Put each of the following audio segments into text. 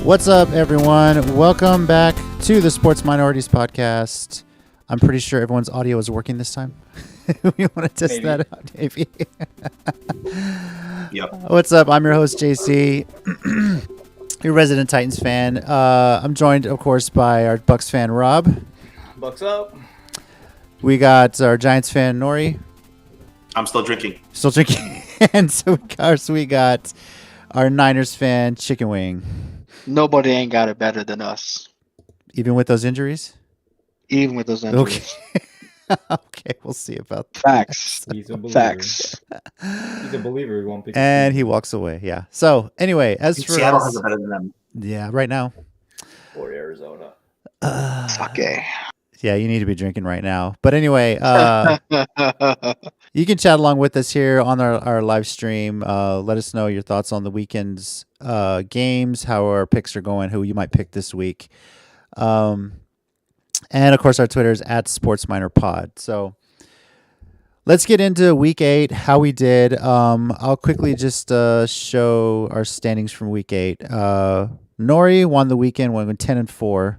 What's up, everyone? Welcome back to the Sports Minorities Podcast. I'm pretty sure everyone's audio is working this time. We want to test that out, maybe. Yep. What's up? I'm your host, JC, your resident Titans fan. I'm joined, of course, by our Bucks fan, Rob. Bucks up. We got our Giants fan, Nori. I'm still drinking. Still drinking. And so, of course, we got our Niners fan, Chicken Wing. Nobody ain't got it better than us, Even with those injuries? even with those injuries. Okay, we'll see about that. Facts. He's a believer. Facts. He's a believer. He won't pick. And he walks away. Yeah. So anyway, as for Seattle us, has it better than them. yeah, right now. Or Arizona. Okay. Yeah, you need to be drinking right now. But anyway, you can chat along with us here on our live stream. Let us know your thoughts on the weekend's games, how our picks are going, who you might pick this week. And of course, our Twitter is at SportsMinorPod. So let's get into week 8, how we did. I'll quickly just show our standings from week 8. Nori won the weekend, went 10-4.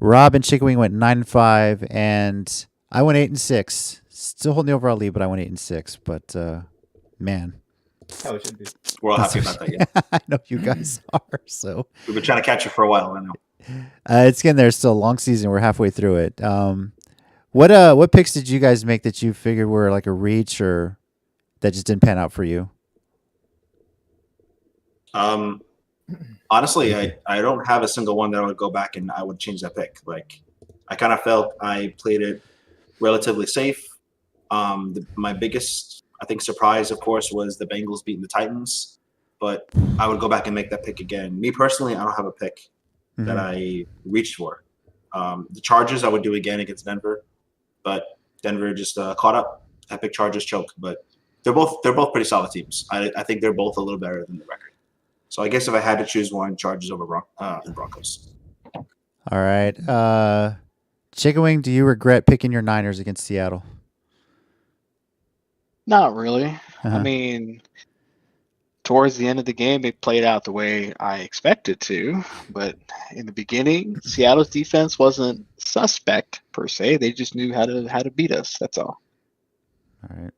Rob and Chicken Wing went 9-5, and I went 8-6. Still holding the overall lead, but I went 8-6. But man, How it should be. We're all happy about that. Yeah. I know you guys are. So We've been trying to catch you for a while. I know. it's getting there. It's still a long season. We're halfway through it. What picks did you guys make that you figured were like a reach or that just didn't pan out for you? Honestly, I don't have a single one that I would go back and I would change that pick. Like, I kind of felt I played it relatively safe. My biggest, I think, surprise, of course, was the Bengals beating the Titans. But I would go back and make that pick again. Me personally, I don't have a pick that I reached for. The Chargers I would do again against Denver, but Denver just caught up. I picked Chargers choke, but they're both pretty solid teams. I think they're both a little better than the record. So I guess if I had to choose one, Chargers over the Broncos. All right. Chicken Wing, do you regret picking your Niners against Seattle? Not really. Uh-huh. I mean, towards the end of the game, it played out the way I expected to. But in the beginning, Seattle's defense wasn't suspect per se. They just knew how to beat us. That's all. All right.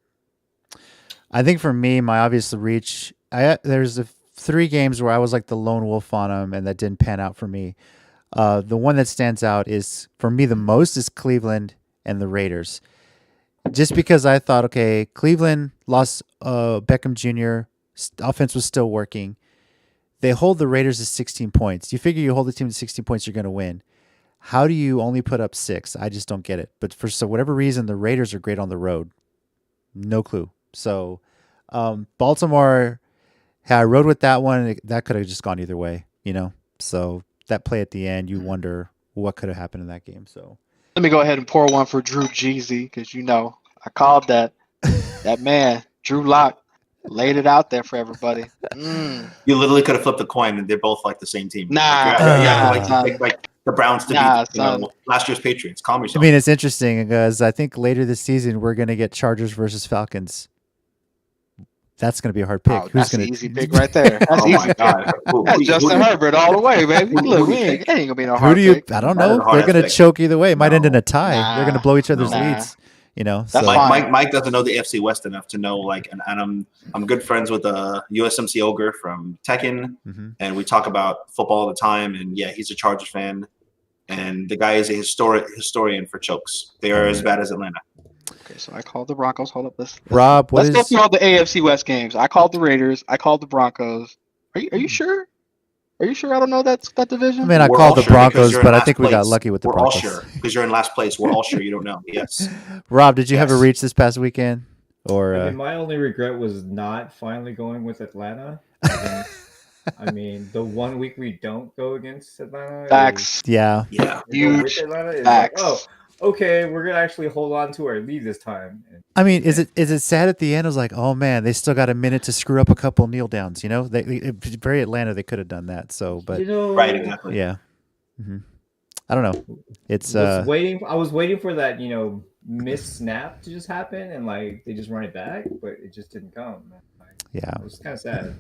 I think for me, my obvious reach, there's 3 games where I was like the lone wolf on them, and that didn't pan out for me. The one that stands out is for me the most is Cleveland and the Raiders. Just because I thought, okay, Cleveland lost Beckham Jr. Offense was still working. They hold the Raiders to 16 points. You figure you hold the team to 16 points, you're going to win. How do you only put up 6? I just don't get it. But for whatever reason, the Raiders are great on the road. No clue. So Baltimore, I rode with that one. That could have just gone either way, So that play at the end, you wonder what could have happened in that game. So Let me go ahead and pour one for Drew Jeezy because I called that man, Drew Lock, laid it out there for everybody. You literally could have flipped a coin, and they're both like the same team. Nah, like the Browns to beat last year's Patriots. Calm yourself. I mean, it's interesting because I think later this season we're going to get Chargers versus Falcons. That's going to be a hard pick. Oh, that's an an easy pick right there. That's easy. My God. That's Justin Herbert all the way, baby. Look, ain't gonna be no hard pick. I don't know. They're going to choke either way. It might end in a tie. They're going to blow each other's leads. That's So fine. Mike doesn't know the AFC West enough to know, and I'm good friends with USMC Ogre from Tekken, and we talk about football all the time. And yeah, he's a Chargers fan, and the guy is a historian for chokes. They are as bad as Atlanta. Okay, so I called the Broncos. Hold up, Rob, let's go through all the AFC West games. I called the Raiders. I called the Broncos. Are you sure? Are you sure I don't know that division? I mean, I We're called all the sure because Broncos, you're in but I last think we got place. lucky with the We're Broncos. all sure because you're in last place. We're all sure you don't know. Yes. Rob, did you have a Yes. reach this past weekend? Or I mean, my only regret was not finally going with Atlanta. I mean, the 1 week we don't go against Atlanta. Facts. yeah. Yeah. Huge Atlanta is facts. like, oh, okay, we're gonna actually hold on to our lead this time. I mean, is it sad at the end? It was like, oh man, they still got a minute to screw up a couple kneel downs. They very Atlanta. They could have done that. So, but Right. Exactly. yeah, I don't know. It's I was waiting for that, missed snap to just happen, and like they just run it back, but it just didn't come. yeah. It was kind of sad.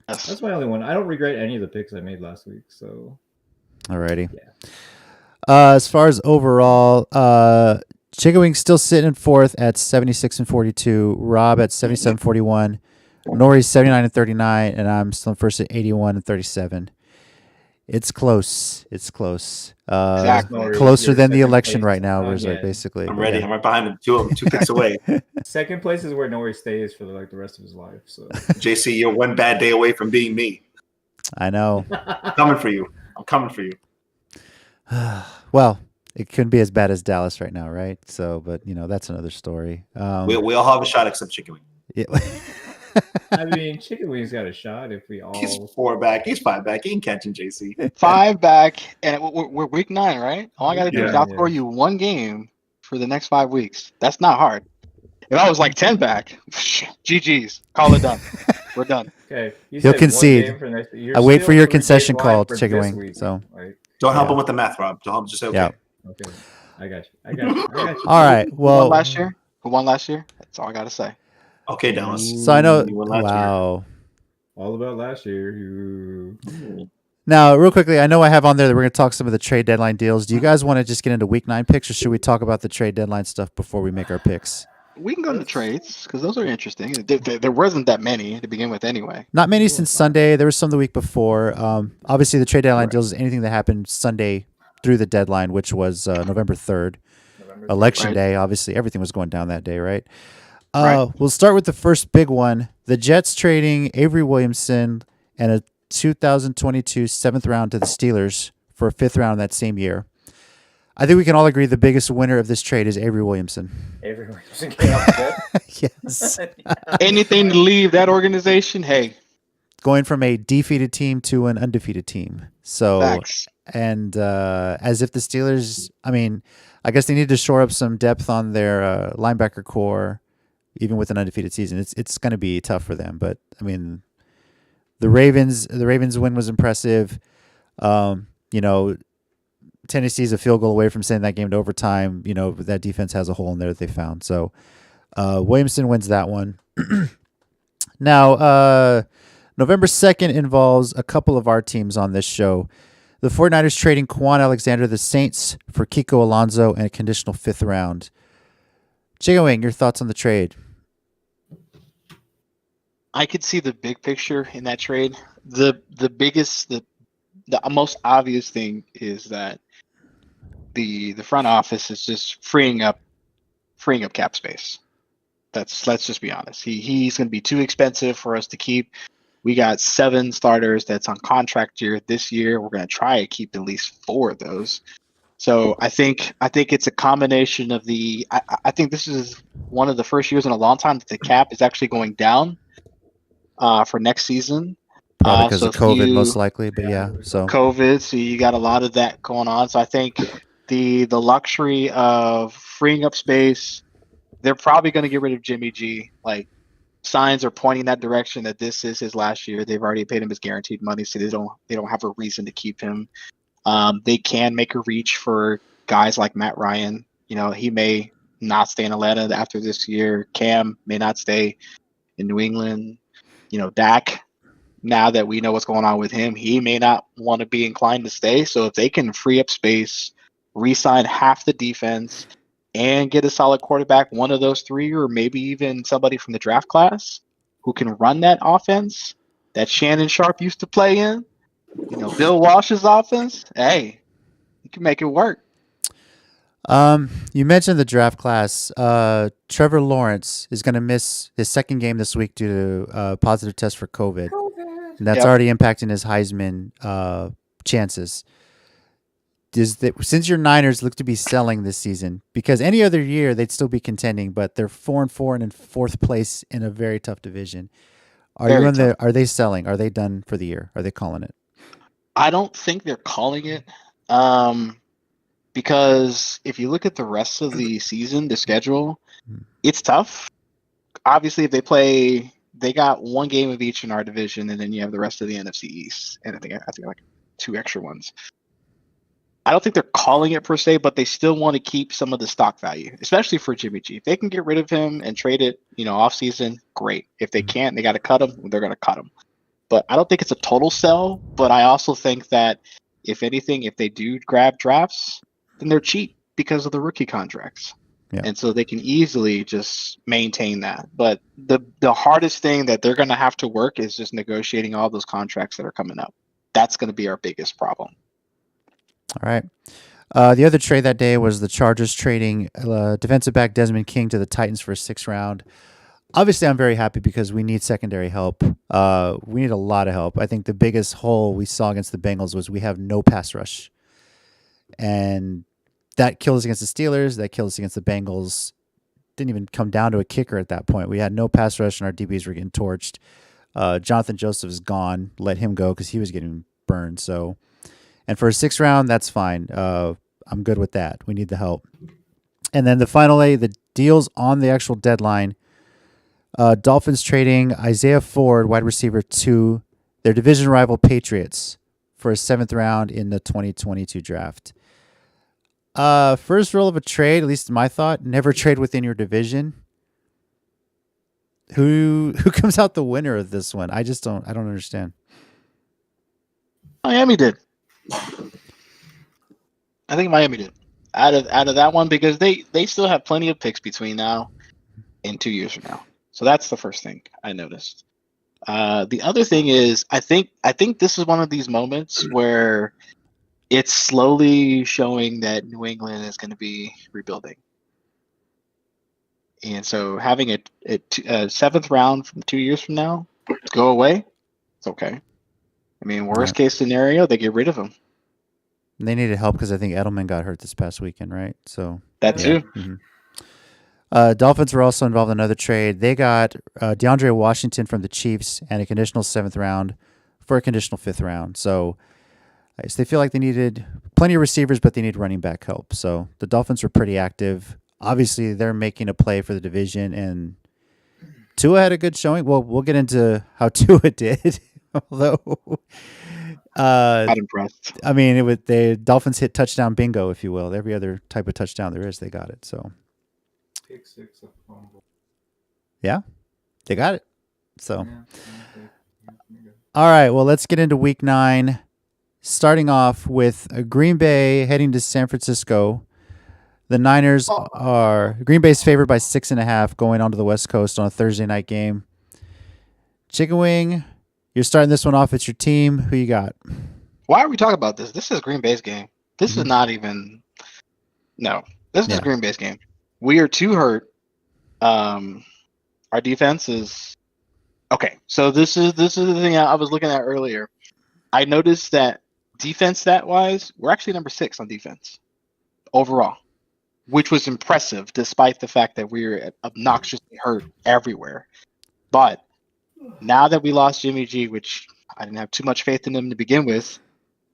That's my only one. I don't regret any of the picks I made last week. So Alrighty. Yeah. As far as overall, Chicken Wing still sitting in fourth at 76 and 42. Rob at 77 41. Nori's 79 and 39, and I'm still in first at 81 and 37. It's close. It's close. Exactly. Nori, Closer you're than the second election place right now, was again. basically. I'm but ready. yeah. I'm right behind him. Two picks away. Second place is where Nori stays for the rest of his life. So JC, you're one bad day away from being me. I know. I'm coming for you. I'm coming for you. Well, it couldn't be as bad as Dallas right now, right? So, but that's another story. We all have a shot except Chicken Wing. Yeah. I mean, Chicken Wing's got a shot if we all. He's 4 back. He's 5 back. He ain't catching JC. 5 back, and we're week 9, right? All I got to do is Yeah. outscore you 1 game for the next 5 weeks. That's not hard. If I was like 10 back, GG's. Call it done. We're done. Okay, you He'll said one concede. game for next- you're I wait for still your 3 concession games call, behind for Chicken this Wing, week, so. like, Don't help Yeah. him with the math, Rob. Don't help him. Just say okay. Yeah. okay, I got you. I got you. I got you. All right. Who won Well, last year? Who won last year? That's all I got to say. Okay, Dallas. so I know. You won last year. Wow. All about last year. You... Now, real quickly, I know I have on there that we're going to talk some of the trade deadline deals. Do you guys want to just get into week 9 picks, or should we talk about the trade deadline stuff before we make our picks? We can go into trades because those are interesting. There wasn't that many to begin with anyway. Not many since Sunday. There was some the week before. Obviously, the trade deadline Right. deals is anything that happened Sunday through the deadline, which was November 3rd. November Election Right. day. Obviously, everything was going down that day, right? Right. We'll start with the first big one. The Jets trading Avery Williamson and a 2022 7th round to the Steelers for a 5th round that same year. I think we can all agree the biggest winner of this trade is Avery Williamson. Everyone was getting off the Yes. bed. Anything to leave that organization, hey, Going from a defeated team to an undefeated team. So, facts. and as if the Steelers, I mean, I guess they need to shore up some depth on their linebacker core, even with an undefeated season. It's going to be tough for them. But I mean, the Ravens win was impressive. Tennessee's a field goal away from sending that game to overtime. That defense has a hole in there that they found. So Williamson wins that one. Now, November 2nd involves a couple of our teams on this show. The 49ers trading Quan Alexander to the Saints for Kiko Alonso and a conditional 5th round. Chicken Wing, your thoughts on the trade? I could see the big picture in that trade. The most obvious thing is that the front office is just freeing up cap space. Let's just be honest. He's going to be too expensive for us to keep. We got 7 starters that's on contract year this year. We're going to try to keep at least 4 of those. So I think it's a combination of the. I think this is one of the first years in a long time that the cap is actually going down for next season. Probably because so of COVID, you- most likely. But yeah, so COVID, so you got a lot of that going on. So I think the luxury of freeing up space, they're probably going to get rid of Jimmy G. Like, signs are pointing that direction that this is his last year. They've already paid him his guaranteed money, so they don't have a reason to keep him. They can make a reach for guys like Matt Ryan. He may not stay in Atlanta after this year. Cam may not stay in New England. Dak, now that we know what's going on with him, he may not want to be inclined to stay. So if they can free up space, re-sign half the defense, and get a solid quarterback, one of those 3, or maybe even somebody from the draft class who can run that offense that Shannon Sharp used to play in, Bill Walsh's offense, hey, you can make it work. You mentioned the draft class. Trevor Lawrence is going to miss his 2nd game this week due to a positive test for COVID. And that's Yep. already impacting his Heisman chances. Since your Niners look to be selling this season, because any other year they'd still be contending, but they're 4-4 and in 4th place in a very tough division. Are they selling? Are they done for the year? Are they calling it? I don't think they're calling it because if you look at the rest of the season, the schedule, it's tough. Obviously, if they got 1 game of each in our division, and then you have the rest of the NFC East, and I think like 2 extra ones. I don't think they're calling it per se, but they still want to keep some of the stock value, especially for Jimmy G. If they can get rid of him and trade it, off season, great. If they can't, they got to cut him. They're going to cut him. but I don't think it's a total sell. But I also think that if anything, if they do grab drafts, then they're cheap because of the rookie contracts. Yeah. And so they can easily just maintain that. But the hardest thing that they're going to have to work is just negotiating all those contracts that are coming up. That's going to be our biggest problem. All right. The other trade that day was the Chargers trading defensive back Desmond King to the Titans for a 6th round. Obviously, I'm very happy because we need secondary help. We need a lot of help. I think the biggest hole we saw against the Bengals was we have no pass rush. And that killed us against the Steelers. That killed us against the Bengals. Didn't even come down to a kicker at that point. We had no pass rush and our DBs were getting torched. Jonathan Joseph is gone. Let him go because he was getting burned. So, and for a 6th round, that's fine. I'm good with that. We need the help. And then finally, the deals on the actual deadline. Dolphins trading Isaiah Ford, wide receiver, to their division rival Patriots for a 7th round in the 2022 draft. First rule of a trade, at least in my thought, never trade within your division. Who comes out the winner of this one? I don't understand. Miami did. I think Miami did. Out of that one, because they still have plenty of picks between now and 2 years from now. So that's the first thing I noticed. The other thing is, I think this is one of these moments where it's slowly showing that New England is going to be rebuilding. And so having a 7th round from 2 years from now go away, it's okay. I mean, worst case scenario, they get rid of him. They needed help because I think Edelman got hurt this past weekend, right? So that too. Mm-hmm. Dolphins were also involved in another trade. They got DeAndre Washington from the Chiefs and a conditional 7th round for a conditional 5th round. So they feel like they needed plenty of receivers, but they need running back help. So the Dolphins were pretty active. Obviously, they're making a play for the division, and Tua had a good showing. Well, we'll get into how Tua did, although not impressed. I mean, the Dolphins hit touchdown bingo, if you will. Every other type of touchdown there is, they got it. So Pick 6, a fumble. yeah, they got it. So Yeah. all right, well, let's get into Week 9. Starting off with Green Bay heading to San Francisco. The Niners are Green Bay's favored by 6.5 going onto the West Coast on a Thursday night game. Chicken Wing, you're starting this one off. It's your team. Who you got? Why are we talking about this? This is Green Bay's game. This is not even. No, this is Green Bay's game. We are too hurt. Our defense is okay. So this is the thing I was looking at earlier. I noticed that defense stat wise, we're actually number 6 on defense overall, which was impressive despite the fact that we were obnoxiously hurt everywhere. But now that we lost Jimmy G, which I didn't have too much faith in him to begin with,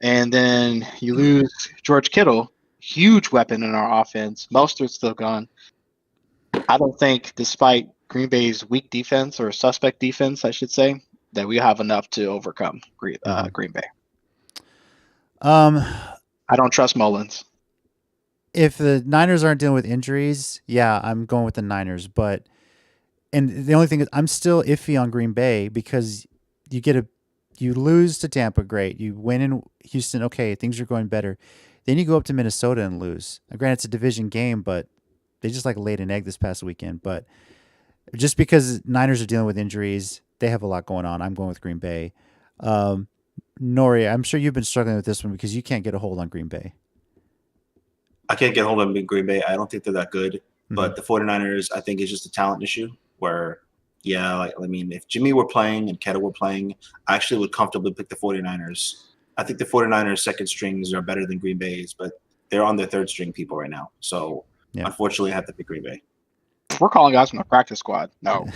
and then you lose George Kittle, huge weapon in our offense. Mostert's still gone. I don't think, despite Green Bay's weak defense, or suspect defense, I should say, that we have enough to overcome Green Bay. I don't trust Mullins. If the Niners aren't dealing with injuries, yeah, I'm going with the Niners. And the only thing is, I'm still iffy on Green Bay because you lose to Tampa, great. You win in Houston, okay, things are going better. Then you go up to Minnesota and lose. Now, granted, it's a division game, but they just laid an egg this past weekend. But just because Niners are dealing with injuries, they have a lot going on. I'm going with Green Bay. Nori, I'm sure you've been struggling with this one because you can't get a hold on Green Bay. I can't get hold of Green Bay. I don't think they're that good. Mm-hmm. But the 49ers, I think, is just a talent issue where, if Jimmy were playing and Kettle were playing, I actually would comfortably pick the 49ers. I think the 49ers' second strings are better than Green Bay's, but they're on their third string people right now. So, unfortunately, I have to pick Green Bay. We're calling guys from the practice squad. No,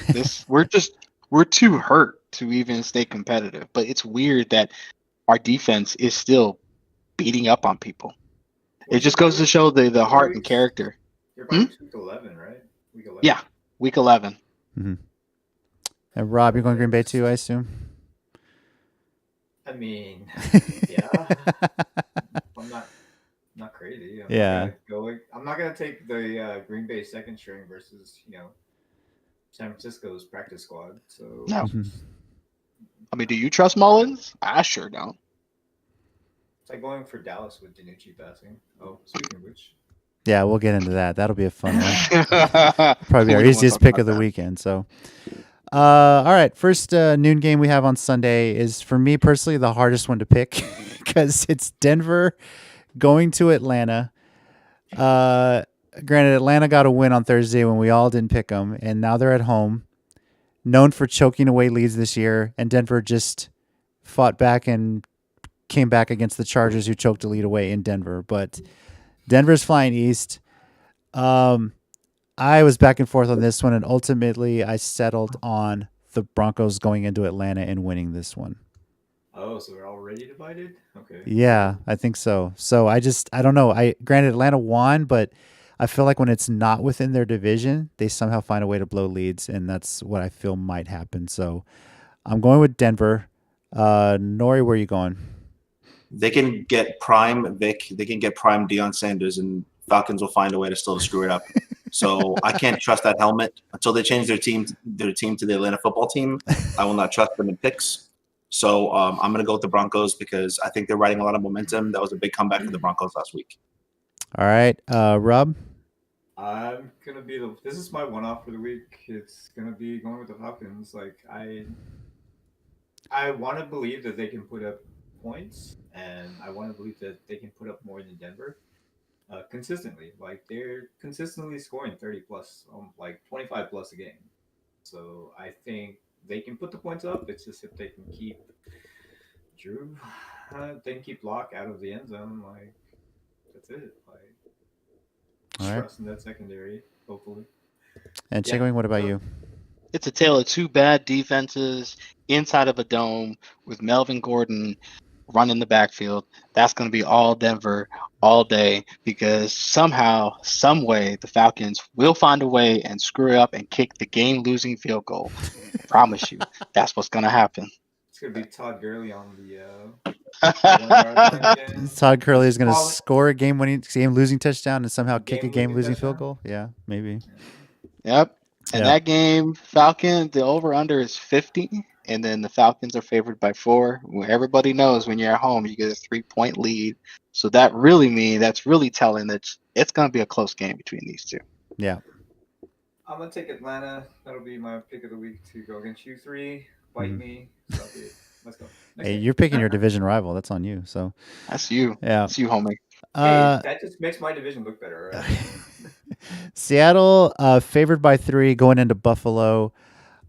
we're too hurt to even stay competitive. But it's weird that our defense is still beating up on people. It just goes to show the heart and character. You're about week 11, right? Week 11. Yeah, week 11. Mm-hmm. And Rob, you're going Green Bay too, I assume? I mean, yeah. I'm not crazy. I'm not going to take the Green Bay second string versus, San Francisco's practice squad. So no. I mean, do you trust Mullins? I sure don't. It's like going for Dallas with Danucci passing. Oh, speaking of which, Yeah, we'll get into that. That'll be a fun one. Probably our We don't wanna easiest talk pick about of the that. weekend. So, all right. First noon game we have on Sunday is, for me personally, the hardest one to pick because it's Denver going to Atlanta. Granted, Atlanta got a win on Thursday when we all didn't pick them, and now they're at home, known for choking away leads this year, and Denver just fought back and came back against the Chargers, who choked a lead away in Denver. But Denver's flying east. I was back and forth on this one, and ultimately I settled on the Broncos going into Atlanta and winning this one. oh, so we're already divided. Okay. Yeah, I think so. So I don't know. Granted Atlanta won, but I feel like when it's not within their division, they somehow find a way to blow leads, and that's what I feel might happen. So I'm going with Denver. Nori, where are you going? They can get prime Vic. They can get prime Deion Sanders, and Falcons will find a way to still screw it up. So I can't trust that helmet until they change their team to the Atlanta football team. I will not trust them in picks. So I'm going to go with the Broncos because I think they're riding a lot of momentum. That was a big comeback for the Broncos last week. All right, Rob. I'm gonna be this is my one-off for the week. It's gonna be going with the Falcons. Like I want to believe that they can put up points, and I want to believe that they can put up more than Denver consistently. Like they're consistently scoring 30 plus, like 25 plus a game. So I think they can put the points up. It's just if they can keep Drew, they can keep Locke out of the end zone. Like that's it. Like All right. trust in that secondary, hopefully. And Yeah. Chickling, what about you? It's a tale of two bad defenses inside of a dome with Melvin Gordon running the backfield. That's going to be all Denver all day because somehow, some way, the Falcons will find a way and screw up and kick the game-losing field goal. I promise you, that's what's going to happen. It's gonna be Todd Gurley on the. Todd Gurley is going to Well, score a game-losing touchdown and somehow kick a Game-losing game-losing field touchdown? goal. Yeah, maybe. Yep. And Yeah. that game, Falcon, the over-under is 50, and then the Falcons are favored by 4. Well, everybody knows when you're at home, you get a 3-point lead. So that's really telling that it's going to be a close game between these two. Yeah. I'm gonna take Atlanta. That'll be my pick of the week to go against you three. Bite me. So that'll be it. Let's go. Next Hey, game. you're picking your division rival. That's on you. So, That's you. yeah. That's you, homie. Hey, that just makes my division look better, right? Seattle favored by 3 going into Buffalo.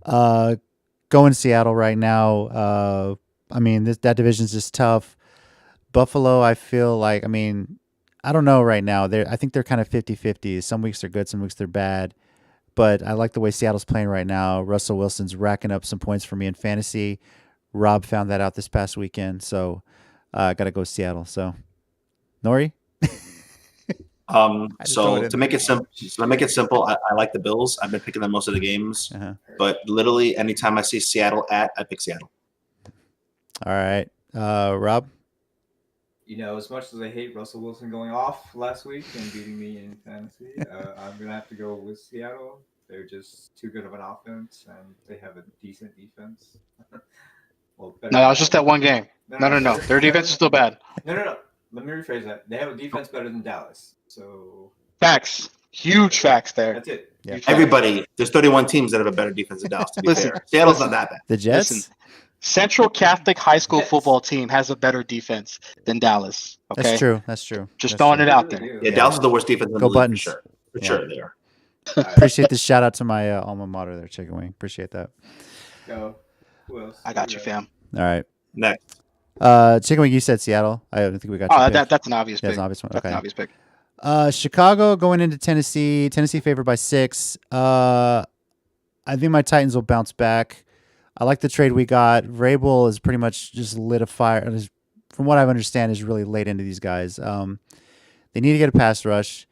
Going Seattle right now. I mean, that division's just tough. Buffalo, I feel like, I mean, I don't know right now. I think they're kind of 50-50. Some weeks they're good, some weeks they're bad. But I like the way Seattle's playing right now. Russell Wilson's racking up some points for me in fantasy. Rob found that out this past weekend. So I got to go Seattle. So, Nori? So to make it simple, I like the Bills. I've been picking them most of the games, Uh-huh. but literally anytime I see Seattle I pick Seattle. All right. Rob? You know, as much as I hate Russell Wilson going off last week and beating me in fantasy, I'm gonna have to go with Seattle. They're just too good of an offense, and they have a decent defense. Well, better No, than that was just that one game. No. Their defense is still bad. No. Let me rephrase that. They have a defense better than Dallas. So Facts. Huge facts there. that's it. Yeah. Huge facts. Everybody, there's 31 teams that have a better defense than Dallas. To be Listen, fair, Seattle's listen. not that bad. The Jets? Listen, Central Catholic High School Yes. football team has a better defense than Dallas. Okay, That's true. That's true. Just That's throwing true. it out They there. really do. Yeah, Dallas is the worst defense in the Go league Buttons. for sure. For Yeah. sure, they are. All right, Appreciate the shout out to my alma mater there, Chicken Wing. Appreciate that. go. Who else? I got you, fam. All right. Next, Chicken Wing, you said Seattle. I don't think we got you. Oh, that's an obvious Yeah, pick. it's an obvious one. That's an Okay. obvious pick. Chicago going into Tennessee. Tennessee favored by 6. I think my Titans will bounce back. I like the trade we got. Vrabel is pretty much just lit a fire. From what I understand, is really laid into these guys. They need to get a pass rush.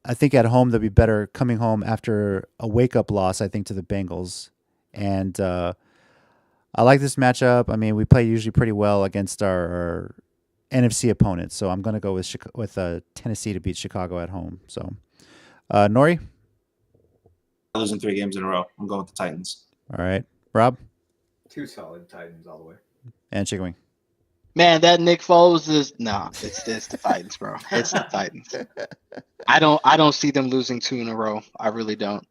I think at home they'll be better coming home after a wake-up loss, I think, to the Bengals. And I like this matchup. I mean, we play usually pretty well against our NFC opponents, so I'm going to go with Tennessee to beat Chicago at home. So, Nori? losing 3 games in a row. I'm going with the Titans. All right. Rob? Two solid Titans all the way. And Chicken Wing. Man, that Nick Foles is it's the Titans, bro. It's the Titans. I don't see them losing 2 in a row. I really don't.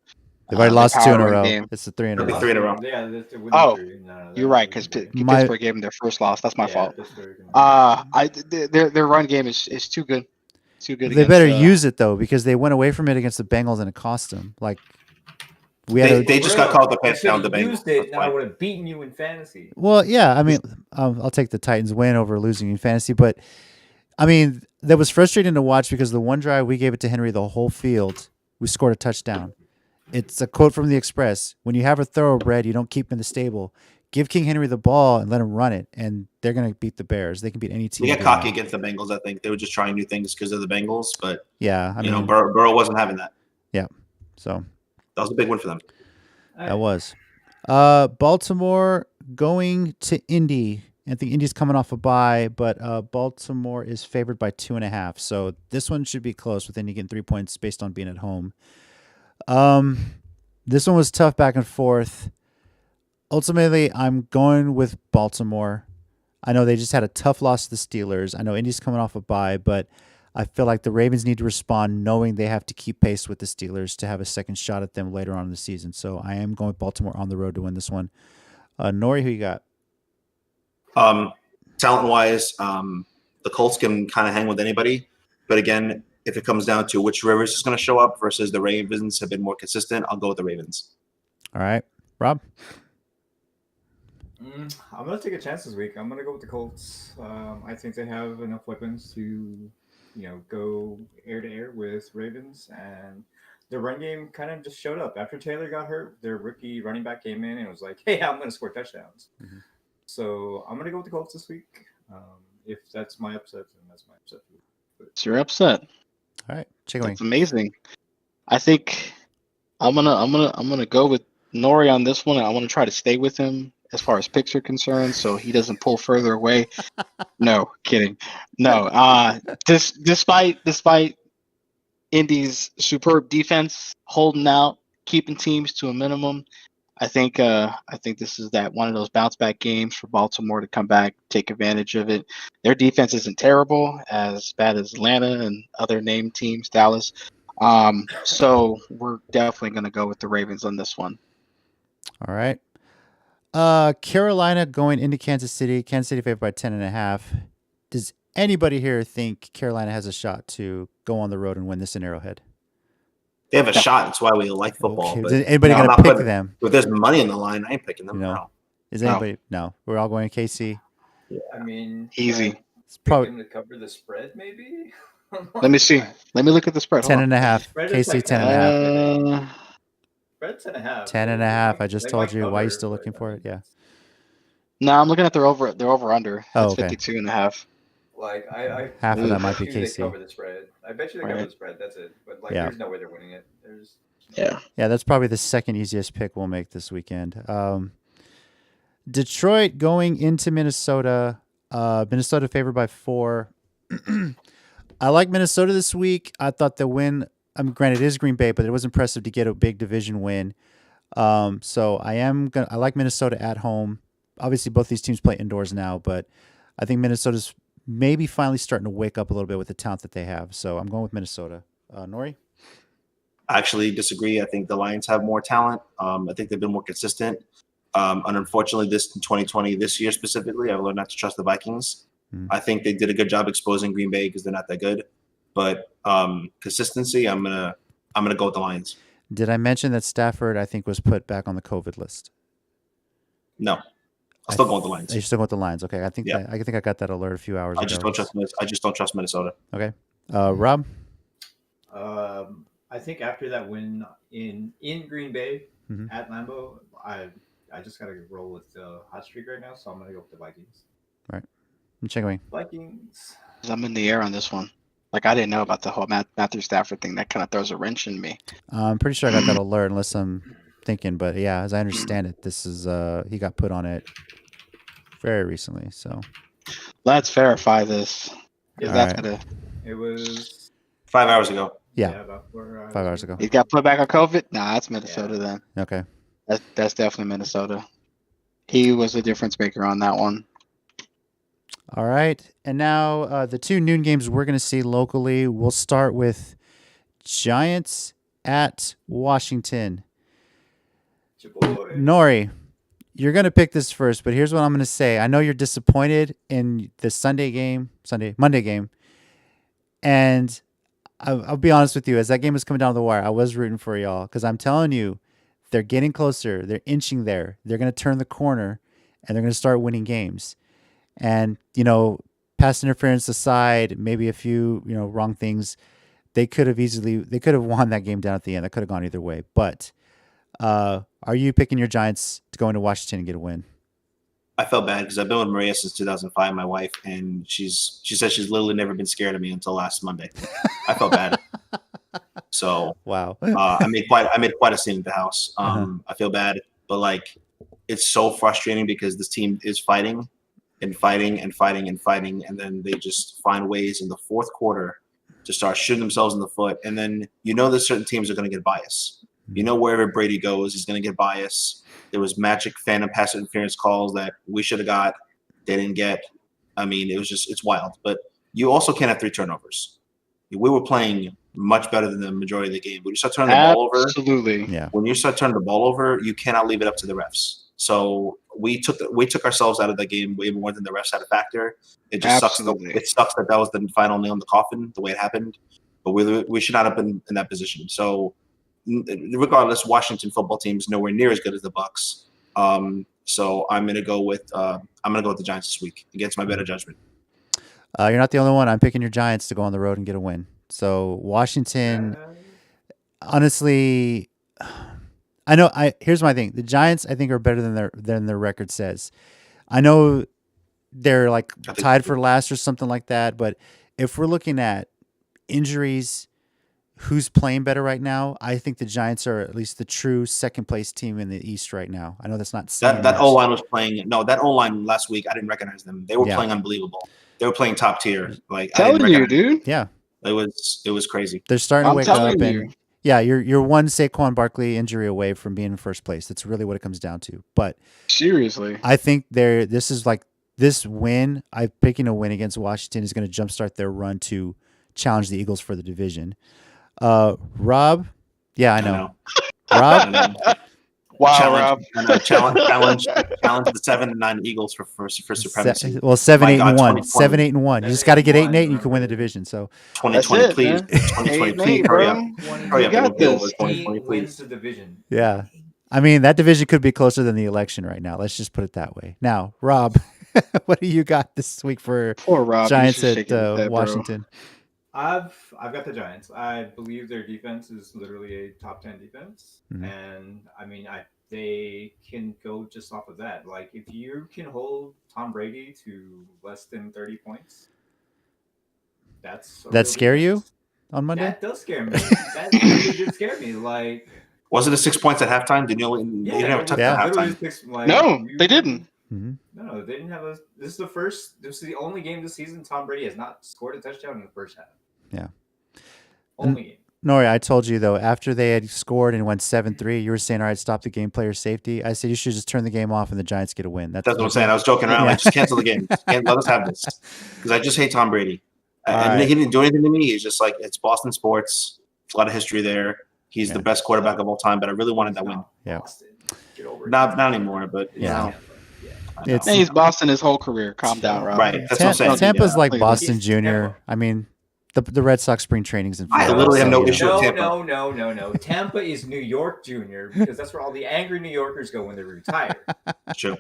They've already Their lost 2 power in a run row. game. It's the 3 in a It'll be row. 3 in a row. Yeah, that's the winning Oh, streak. No, You're right, because My- Pittsburgh gave them their first loss. That's my fault. Pittsburgh and- Their run game is too good. Too good. They against, better use it though, because they went away from it against the Bengals and it cost them. Like we had They just got called the pants down the Used Bengals. it, That's now I why. would have beaten you in fantasy. Well, yeah. I mean, I'll take the Titans win over losing in fantasy, but I mean that was frustrating to watch because the one drive we gave it to Henry the whole field, we scored a touchdown. It's a quote from the Express: "When you have a thoroughbred, you don't keep him in the stable. Give King Henry the ball and let him run it, and they're gonna beat the Bears. They can beat any team." They got doing cocky that. against the Bengals. I think they were just trying new things because of the Bengals, but Yeah, I mean, Burrow wasn't having that. so That was a big win for them. that was. Baltimore going to Indy. I think Indy's coming off a bye, but Baltimore is favored by 2.5. So this one should be close with Indy getting 3 points based on being at home. This one was tough back and forth. Ultimately, I'm going with Baltimore. I know they just had a tough loss to the Steelers. I know Indy's coming off a bye, but I feel like the Ravens need to respond knowing they have to keep pace with the Steelers to have a second shot at them later on in the season. So I am going with Baltimore on the road to win this one. Nori, who you got? Talent wise, the Colts can kind of hang with anybody, but again, if it comes down to which Rivers is going to show up versus the Ravens have been more consistent, I'll go with the Ravens. All right. Rob? I'm gonna take a chance this week. I'm gonna go with the Colts. I think they have enough weapons to, go air to air with Ravens, and the run game kind of just showed up after Taylor got hurt. Their rookie running back came in and was like, "Hey, I'm gonna score touchdowns." Mm-hmm. So I'm gonna go with the Colts this week. If that's my upset, then that's my upset. It's your upset. All right. Chicken Wing. That's amazing. I think I'm gonna go with Nori on this one. I want to try to stay with him as far as picks are concerned, so he doesn't pull further away. No, kidding. No. Despite Indy's superb defense holding out, keeping teams to a minimum, I think this is that one of those bounce back games for Baltimore to come back, take advantage of it. Their defense isn't terrible, as bad as Atlanta and other named teams, Dallas. So we're definitely going to go with the Ravens on this one. All right. Carolina going into Kansas City. Kansas City favored by 10.5. Does anybody here think Carolina has a shot to go on the road and win this in Arrowhead? They have a shot. That's why we like football. Okay. But, Is anybody I'm going to not pick putting- them? If there's money in the line, I ain't picking them. No. No. Is No. anybody? No. We're all going KC. I mean, Easy. It's Pick probably them to cover the spread, maybe. Let me see. Let me look at the spread. Hold 10.5. Spread is KC like 10.5. Spread's 10.5. 10.5. I just They told might you. Why are you cover, still but, looking for it? Yeah. No, I'm looking at their over under. Oh, It's okay. 52.5. Like I Half of that might be bet you they KC. cover the spread. I bet you they cover Right. the spread. That's it. But Yeah. there's no way they're winning it. There's Yeah. Yeah, that's probably the second easiest pick we'll make this weekend. Detroit going into Minnesota. Minnesota favored by 4. I like Minnesota this week. I thought the win, granted it is Green Bay, but it was impressive to get a big division win. So I like Minnesota at home. Obviously both these teams play indoors now, but I think Minnesota's maybe finally starting to wake up a little bit with the talent that they have. So I'm going with Minnesota. Nori? I actually disagree. I think the Lions have more talent. I think they've been more consistent. And unfortunately, this in 2020, this year specifically, I've learned not to trust the Vikings. I think they did a good job exposing Green Bay because they're not that good. But consistency, I'm gonna go with the Lions. Did I mention that Stafford, I think, was put back on the COVID list? No, I'll still go with the Lions. You're still going with the Lions. Okay, I think Yeah. I think I got that alert a few hours I ago. just don't trust. I just don't trust Minnesota. Okay, Rob. I think after that win in Green Bay Mhm. at Lambeau, I just gotta roll with the hot streak right now, so I'm gonna go with the Vikings. I'm checking. Vikings. I'm in the air on this one. Like, I didn't know about the whole Matthew Stafford thing. That kind of throws a wrench in me. I'm pretty sure I got that alert, unless I'm thinking. But yeah, as I understand it, this is he got put on it very recently. So Let's verify this. 'Cause Yeah, that's Alright. gonna. It was 5 hours ago. yeah, about 4 hours 5 hours ago. He got put back on COVID. Nah, that's Minnesota then. Okay, That's definitely Minnesota. He was a difference maker on that one. All right. And now the two noon games we're going to see locally. We'll start with Giants at Washington. Your boy. Nori, you're going to pick this first, but here's what I'm going to say. I know you're disappointed in the Monday game. And I'll be honest with you. As that game was coming down the wire, I was rooting for y'all because I'm telling you, they're getting closer. They're inching there. They're going to turn the corner and they're going to start winning games. And, pass interference aside, maybe a few, wrong things, they could have won that game down at the end. That could have gone either way. But are you picking your Giants to go into Washington and get a win? I felt bad because I've been with Maria since 2005, my wife, and she said she's literally never been scared of me until last Monday. I felt bad. So Wow. I made quite a scene at the house. I feel bad, but it's so frustrating because this team is fighting and fighting and fighting and fighting, and then they just find ways in the fourth quarter to start shooting themselves in the foot. And then that certain teams are going to get bias. Wherever Brady goes, he's going to get bias. There was magic phantom pass interference calls that we should have got, they didn't get. I mean, it's wild. But you also can't have 3 turnovers. We were playing much better than the majority of the game. When you start turning the ball over, Absolutely. Yeah. when you start turning the ball over, you cannot leave it up to the refs. So we took ourselves out of the game way more than the refs had a factor. It just Absolutely. sucks. It sucks that was the final nail in the coffin, the way it happened. But we should not have been in that position. So regardless, Washington football team is nowhere near as good as the Bucs. So I'm gonna go with the Giants this week against my better judgment. You're not the only one. I'm picking your Giants to go on the road and get a win. So Washington, honestly, I know. Here's my thing: the Giants, I think, are better than their record says. I know they're tied for last or something like that. But if we're looking at injuries, who's playing better right now? I think the Giants are at least the true second place team in the East right now. I know that's not saying That much. O line was playing. No, that O line last week, I didn't recognize them. They were Yeah. playing unbelievable. They were playing top tier. I Telling didn't you, recognize. dude. Yeah, It was crazy. they're starting to I'm wake up, telling and you. yeah, you're one Saquon Barkley injury away from being in first place. That's really what it comes down to. But Seriously. I think this win. I'm picking a win against Washington is going to jumpstart their run to challenge the Eagles for the division. Rob, yeah, I know. Rob, And then Wow, Rob. challenge the 7 and 9 Eagles for supremacy. 7, My 8, God, and 1. 2020. 7, 8, and 1. You just got to get 8 and 8, and you can win the division. So 2020, That's it, please. man. 2020, 8 please and 8, hurry bro. up. Hurry up. You got and we'll this. deal with 2020, Eight wins please. the division. yeah, I mean that division could be closer than the election right now. Let's just put it that way. Now, Rob, what do you got this week for Poor Rob. Giants You should at shake it with that, bro. Washington? I've got the Giants. I believe their defense is literally a top 10 defense, Mhm. and I mean, they can go just off of that. If you can hold Tom Brady to less than 30 points, that's That scare you on Monday? That does scare me. That really did scare me. Was it a 6 points at halftime? Did you Yeah, never touch Yeah. at literally halftime? No, they didn't. Mm-hmm. No, they didn't have a. This is the only game this season Tom Brady has not scored a touchdown in the first half. Yeah. Only game. Nori, I told you though, after they had scored and went 7-3, you were saying, "All right, stop the game, player safety." I said you should just turn the game off and the Giants get a win. That's what I'm saying. I was joking around. Yeah. Just cancel the game. Let us have this. Because I just hate Tom Brady. All And right. he didn't do anything to me. He's just it's Boston sports. There's a lot of history there. He's Yeah. the best quarterback of all time, but I really wanted that win. Yeah. Boston. Get over it. Not anymore, but Yeah. yeah. It's- Hey, he's Boston his whole career. Calm down, Rob. Right. That's what I'm saying. Tampa's Yeah. like Please. Boston It's Junior. Tampa. I mean, the Red Sox spring training's in I Florida. literally have so, no you know. issue with Tampa. No. Tampa is New York Junior because that's where all the angry New Yorkers go when they retire. True.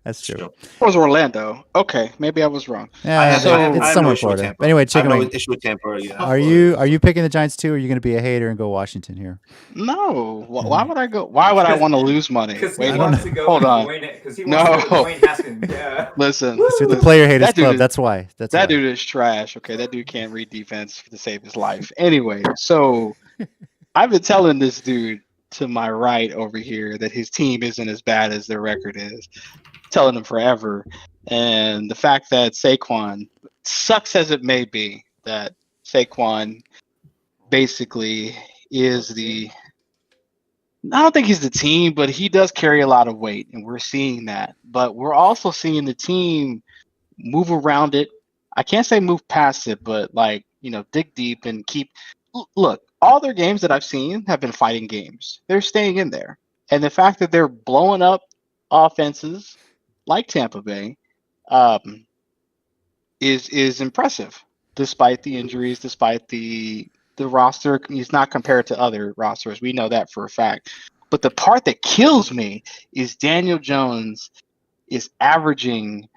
That's true. True. It was Orlando. Okay, maybe I was wrong. Yeah, I have it's no somewhere in issue with Florida. Tampa. But anyway, I have chicken no wing. issue with Tampa. Yeah. Are you picking the Giants too, or are you going to be a hater and go Washington here? No. Why would I go? Why would I want to lose money? Because Wait he a wants minute. to go. Hold on. Because he No. wants to go with Dwayne Haskins. Yeah. Listen. It's with the player haters That dude club. is- That's why. That's That why. dude is trash. Okay, that dude can't read defense to save his life. Anyway, so I've been telling this dude to my right over here that his team isn't as bad as their record is. Telling him forever. And the fact that Saquon, sucks as it may be, that Saquon basically is the I don't think he's the team, but he does carry a lot of weight, and we're seeing that. But we're also seeing the team move around it. I can't say move past it, but like, dig deep and keep. Look, all their games that I've seen have been fighting games. They're staying in there, and the fact that they're blowing up offenses like Tampa Bay is impressive, despite the injuries, despite the roster. He's not compared to other rosters. We know that for a fact. But the part that kills me is Daniel Jones is averaging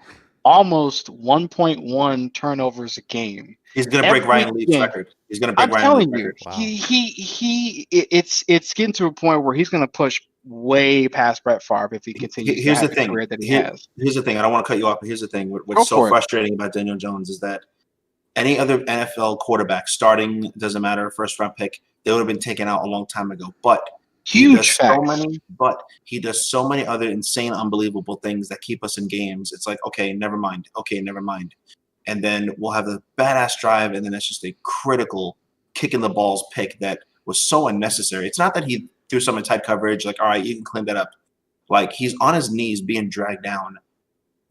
almost 1.1 turnovers a game. He's gonna break Ryan Leaf's record. He's gonna break Ryan Leaf's record. Wow. It's getting to a point where he's gonna push way past Brett Favre if he continues Here's to the have thing. the career that he has. Here's the thing. I don't want to cut you off, but here's the thing. Go What's so for it. frustrating about Daniel Jones is that any other NFL quarterback starting, doesn't matter, first round pick, they would have been taken out a long time ago. But Huge facts. he does so many other insane, unbelievable things that keep us in games. It's like, okay, never mind. And then we'll have a badass drive, and then it's just a critical kick in the balls pick that was so unnecessary. It's not that he threw some in tight coverage, like, all right, you can clean that up. Like, he's on his knees being dragged down.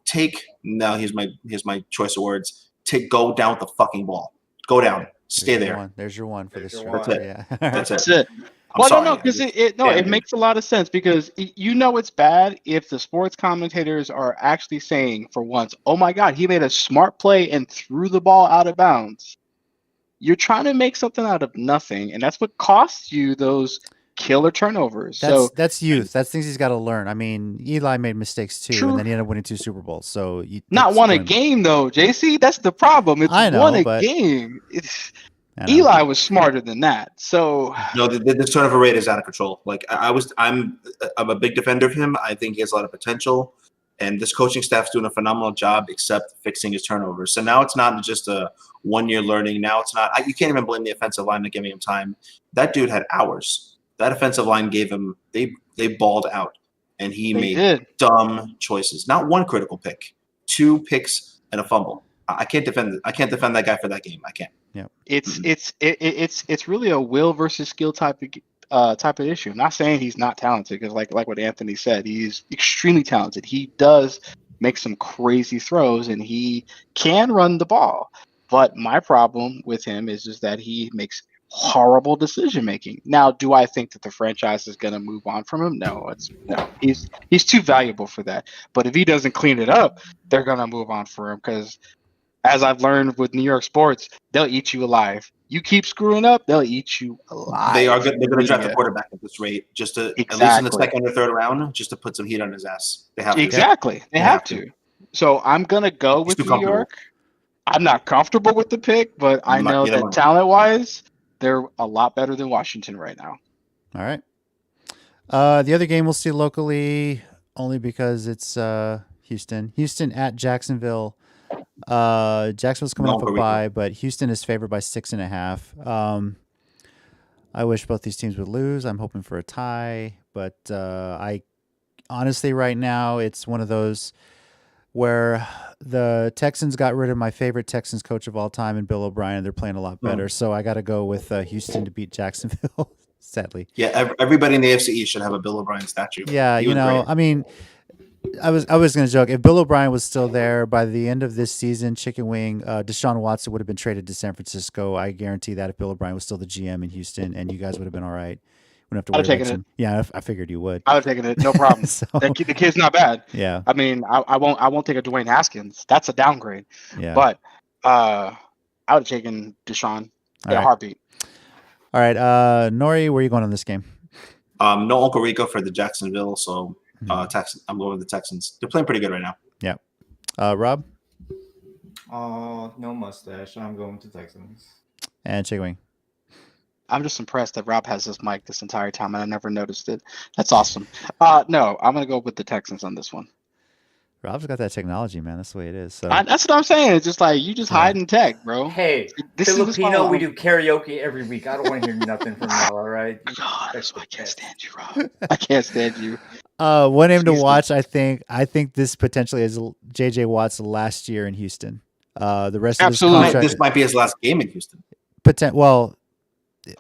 Here's my choice of words. Go down with the fucking ball. Go down. Stay there. There's your one for There's this your round. one. Yeah. That's it. Well, sorry. no, because it makes a lot of sense, because it's bad if the sports commentators are actually saying for once, oh my God, he made a smart play and threw the ball out of bounds. You're trying to make something out of nothing, and that's what costs you those killer turnovers. That's youth. That's things he's got to learn. I mean, Eli made mistakes too, True. and then he ended up winning 2 Super Bowls. So not won a game though, JC. That's the problem. It's I know, won a but- game. Eli was smarter than that. So No, the turnover rate is out of control. Like I'm a big defender of him. I think he has a lot of potential, and this coaching staff's doing a phenomenal job, except fixing his turnovers. So now it's not just a 1 year learning. Now it's not. You can't even blame the offensive line for giving him time. That dude had hours. That offensive line gave him. They balled out, and he made dumb choices. Not one critical pick, 2 picks and a fumble. I can't defend. I can't defend that guy for that game. I can't. Yeah. It's really a will versus skill type of issue. I'm not saying he's not talented, because like what Anthony said, he's extremely talented. He does make some crazy throws, and he can run the ball. But my problem with him is that he makes horrible decision making. Now, do I think that the franchise is going to move on from him? No. He's too valuable for that. But if he doesn't clean it up, they're going to move on for him, because as I've learned with New York sports, they'll eat you alive. You keep screwing up, they'll eat you alive. They are good. They're going to draft a quarterback at this rate, just to at least in the second or third round, just to put some heat on his ass. They have to. Exactly. They have to. So I'm going to go with New York. I'm not comfortable with the pick, but I know that talent-wise, they're a lot better than Washington right now. All right. The other game we'll see locally, only because it's Houston. Houston at Jacksonville. Jacksonville's coming off a bye, but Houston is favored by 6.5. I wish both these teams would lose. I'm hoping for a tie, but I honestly, right now, it's one of those where the Texans got rid of my favorite Texans coach of all time, and Bill O'Brien. They're playing a lot better, so I got to go with Houston to beat Jacksonville. Sadly, yeah. Everybody in the AFC East should have a Bill O'Brien statue. Yeah, great. I mean, I was going to joke, if Bill O'Brien was still there by the end of this season, chicken wing, Deshaun Watson would have been traded to San Francisco. I guarantee that if Bill O'Brien was still the GM in Houston, and you guys would have been all right. Wouldn't have to worry about him. Yeah, I figured you would. I would have taken it, no problem. The kid's not bad. Yeah. I mean, I won't take a Dwayne Haskins. That's a downgrade. Yeah. But I would have taken Deshaun in a heartbeat. All right, Nori, where are you going on this game? No Uncle Rico for the Jacksonville, so Texans. I'm going with the Texans. They're playing pretty good right now. Yeah. Rob? No mustache. I'm going to Texans. And chicken wing. I'm just impressed that Rob has this mic this entire time, and I never noticed it. That's awesome. No, I'm going to go with the Texans on this one. Rob's got that technology, man. That's the way it is. So that's what I'm saying. It's just like you just hide in tech, bro. Hey, Filipino, we do karaoke every week. I don't want to hear nothing from y'all, all right? God, that's why I can't stand you, Rob. I can't stand you. One name to watch, I think this potentially is J.J. Watt's last year in Houston. The rest of his contract, this might be his last game in Houston. Well,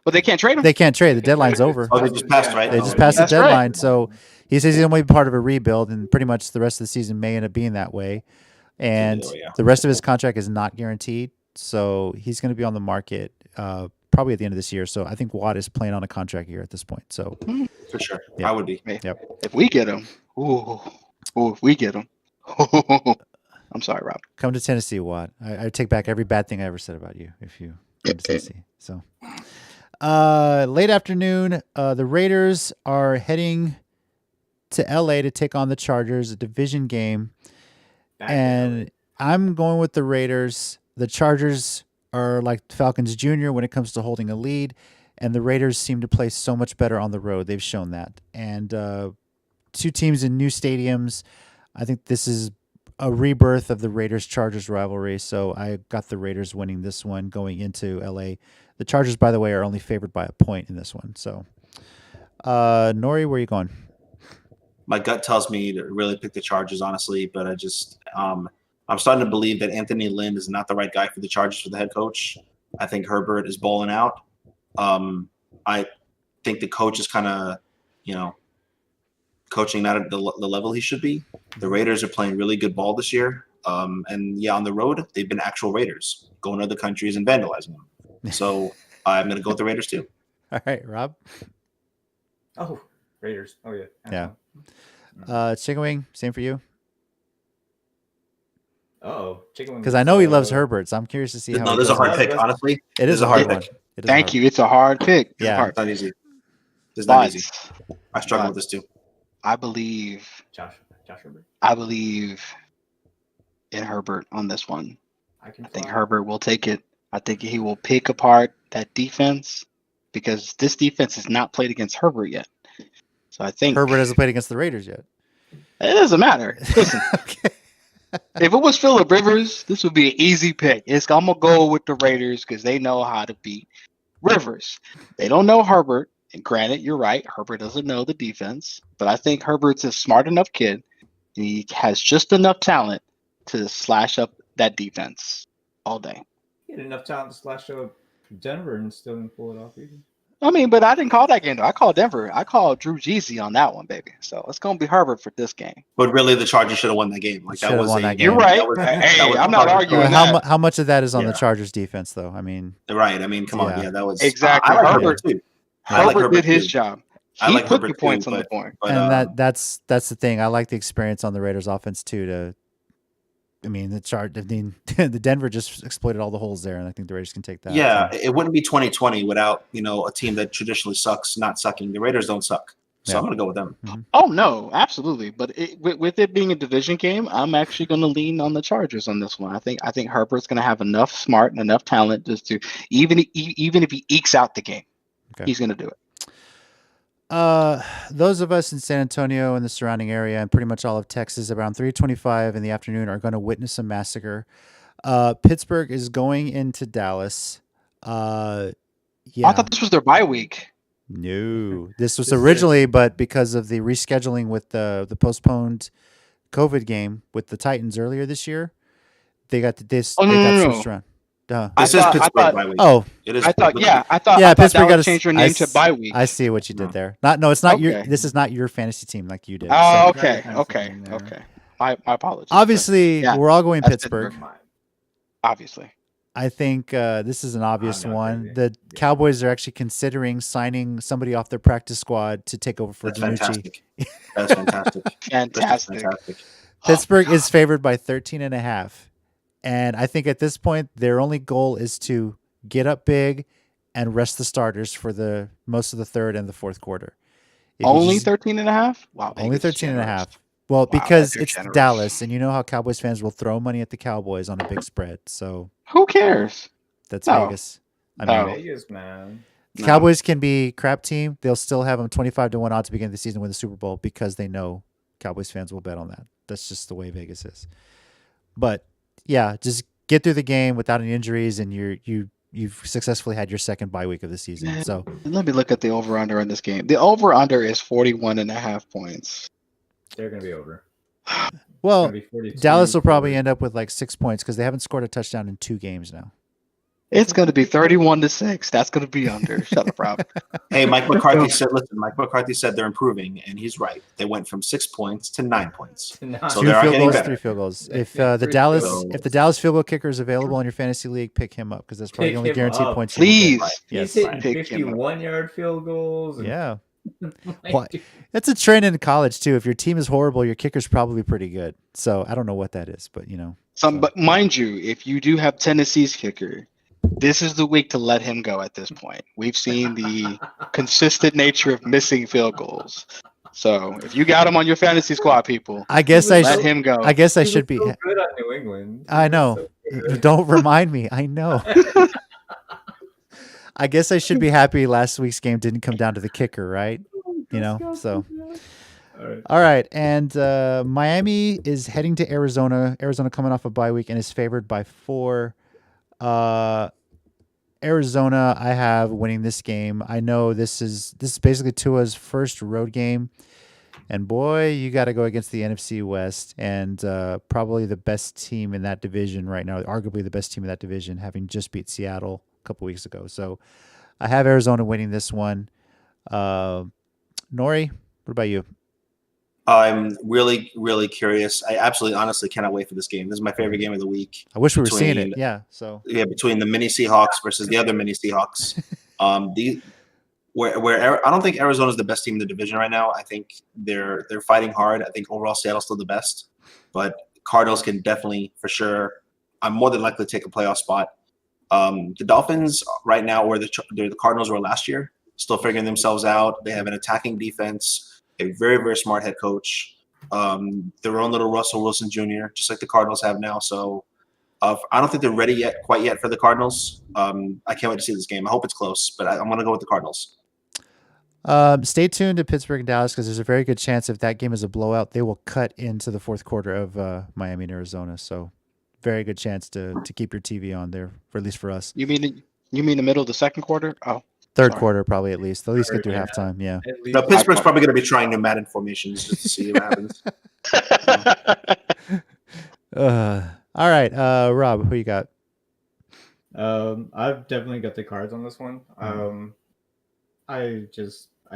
But they can't trade him. They can't trade. The deadline's over. Oh, they just passed, right? They Oh, just yeah. passed the That's right. deadline. So he says he's only part of a rebuild, and pretty much the rest of the season may end up being that way. And Yeah. the rest of his contract is not guaranteed, so he's going to be on the market probably at the end of this year. So I think Watt is playing on a contract year at this point. So For sure. Yeah. I would be. If we get him, if we get him, I'm sorry, Rob. come to Tennessee, Watt. I take back every bad thing I ever said about you if you come to Tennessee. So late afternoon, the Raiders are heading to LA to take on the Chargers, a division game. Back to And I'm going with the Raiders. The Chargers are like Falcons Jr. when it comes to holding a lead, and the Raiders seem to play so much better on the road. They've shown that. And two teams in new stadiums. I think this is a rebirth of the Raiders-Chargers rivalry, so I got the Raiders winning this one going into LA. The Chargers, by the way, are only favored by a point in this one. So, Nori, where are you going? My gut tells me to really pick the Chargers, honestly, but I just I'm starting to believe that Anthony Lynn is not the right guy for the Chargers for the head coach. I think Herbert is balling out. I think the coach is kind of, coaching not at the level he should be. The Raiders are playing really good ball this year. And yeah, on the road, they've been actual Raiders, going to other countries and vandalizing them. So I'm going to go with the Raiders too. All right, Rob. Oh, Raiders. Oh yeah. Yeah. Chicken Wing, same for you? Oh, chicken wings. Because I know he loves Herbert, so I'm curious to see how No, he this is a does. hard pick, honestly. It is This a hard one. pick. It is Thank hard. you. It's a hard pick. It's Yeah. hard. It's not easy. It's not But easy. I struggle with this too. I believe Josh Herbert. I believe in Herbert on this one. I I think Herbert will take it. I think he will pick apart that defense because this defense has not played against Herbert yet. So I think Herbert hasn't played against the Raiders yet. it doesn't matter. Listen, Okay. if it was Phillip Rivers, this would be an easy pick. I'm gonna go with the Raiders because they know how to beat Rivers. They don't know Herbert. And granted, you're right. Herbert doesn't know the defense, but I think Herbert's a smart enough kid. And he has just enough talent to slash up that defense all day. He had enough talent to slash up Denver and still didn't pull it off either. I mean, but I didn't call that game though. I called Denver. I called Drew Jeezy on that one, baby. So it's gonna be Herbert for this game. But really, the Chargers should have won that game. Like that Should've was won a, that game. You're right. that was- Hey, that was I'm a not hard- arguing Well, that. how much of that is on the Yeah. Chargers defense, though? I mean, Right. I mean, come on. Yeah. Yeah, that was Exactly. I like Herbert- Herbert too. I like Herbert Herbert did his too. job. I He like put Herbert the points too, on the but- board. But, and that's the thing. I like the experience on the Raiders offense too. I mean, the Denver just exploited all the holes there, and I think the Raiders can take that. yeah, So, it wouldn't be 2020 without a team that traditionally sucks not sucking. The Raiders don't suck, so Yeah. I'm gonna go with them. Oh no, absolutely. But with it being a division game, I'm actually going to lean on the Chargers on this one. I think Herbert's going to have enough smart and enough talent just to even if he ekes out the game, Okay. he's going to do it. those of us in San Antonio and the surrounding area, and pretty much all of Texas, around 3:25 in the afternoon, are going to witness a massacre. Pittsburgh is going into Dallas. Yeah. I thought this was their bye week. No, this was This is- originally, but because of the rescheduling with the postponed COVID game with the Titans earlier this year, they got this. Oh, they no, got no, no. switched around. Duh. This I is thought- Pittsburgh bye week. Oh, It is. I thought yeah, Pittsburgh Pittsburgh got Dallas to changed their name to bye week. I see what you did No. there. No, it's not your. Okay. This is not your fantasy team like you did. Oh, So, okay, Kinda okay, something there. okay. My apologies. obviously, Yeah, we're all going that's Pittsburgh. obviously. I think this is an obvious not one. crazy. The Yeah. Cowboys are actually considering signing somebody off their practice squad to take over for That's Danucci. fantastic. That's fantastic. That's Fantastic. fantastic. Pittsburgh is favored by 13.5. And I think at this point, their only goal is to get up big and rest the starters for the most of the third and the fourth quarter. If you Only just- 13 and a half? Wow. only Vegas is 13 and a generous. half. Well, Wow, because that's it's generous. Dallas, and you know how Cowboys fans will throw money at the Cowboys on a big spread. So Who cares? that's No. Vegas. I No. mean, Vegas, man. the No. Cowboys can be crap team. They'll still have them 25-1 odds to begin the season win the Super Bowl because they know Cowboys fans will bet on that. That's just the way Vegas is. But yeah, just get through the game without any injuries, and you've successfully had your second bye week of the season. So Let me look at the over-under in this game. The over-under is 41 and a half points. They're gonna be over. well, It's gonna be 42, Dallas will probably 40. end up with like 6 points because they haven't scored a touchdown in 2 games now. It's going to be 31-6. That's going to be under. Shut up, Rob. Hey, Mike McCarthy said. Listen, Mike McCarthy said they're improving, and he's right. They went from 6 points to 9 points. So Two they are field getting goals, better. 3 field goals. If Yeah, the 3 Dallas, field if the Dallas field goal kicker is available in your fantasy league, pick him up because that's probably Pick the only him guaranteed up. points. you will get. Please. Right. Yes. He's hitting Pick him up. 51-yard field goals. And Yeah. like, What? That's a trend in college too. If your team is horrible, your kicker's probably pretty good. So I don't know what that is, but But mind you, if you do have Tennessee's kicker, this is the week to let him go at this point. We've seen the consistent nature of missing field goals. So if you got him on your fantasy squad, people, I guess I let should. him go. I guess I he should was be. so good on New England. I He was know. so good. Don't remind me. I know. I guess I should be happy last week's game didn't come down to the kicker, right? So. All right. All right, and Miami is heading to Arizona. Arizona coming off a bye week and is favored by 4. Arizona, I have winning this game. I know this is basically Tua's first road game, and boy, you got to go against the NFC West and probably the best team in that division right now. Arguably the best team in that division, having just beat Seattle a couple weeks ago. So I have Arizona winning this one. Nori, what about you? I'm really, really curious. I absolutely, honestly cannot wait for this game. This is my favorite game of the week. I wish we were seeing it. Between- Yeah. So Yeah, between the mini Seahawks versus the other mini Seahawks. Where I don't think Arizona's the best team in the division right now. I think they're fighting hard. I think overall Seattle's still the best, but Cardinals can definitely, for sure, I'm more than likely to take a playoff spot. The Dolphins right now, where the Cardinals were last year, still figuring themselves out. They have an attacking defense, a very, very smart head coach, their own little Russell Wilson Jr., just like the Cardinals have now. So I don't think they're ready quite yet for the Cardinals. I can't wait to see this game. I hope it's close, but I'm going to go with the Cardinals. stay tuned to Pittsburgh and Dallas because there's a very good chance if that game is a blowout, they will cut into the fourth quarter of Miami and Arizona. So very good chance to keep your TV on there, or at least for us. You mean the middle of the second quarter? Oh, Third sorry. quarter, probably at least. They'll at least get through Yeah. halftime. Yeah. At least Now, Pittsburgh's probably going to be trying new Madden formations just to see what happens. All right. Rob, who you got? I've definitely got the Cards on this one. I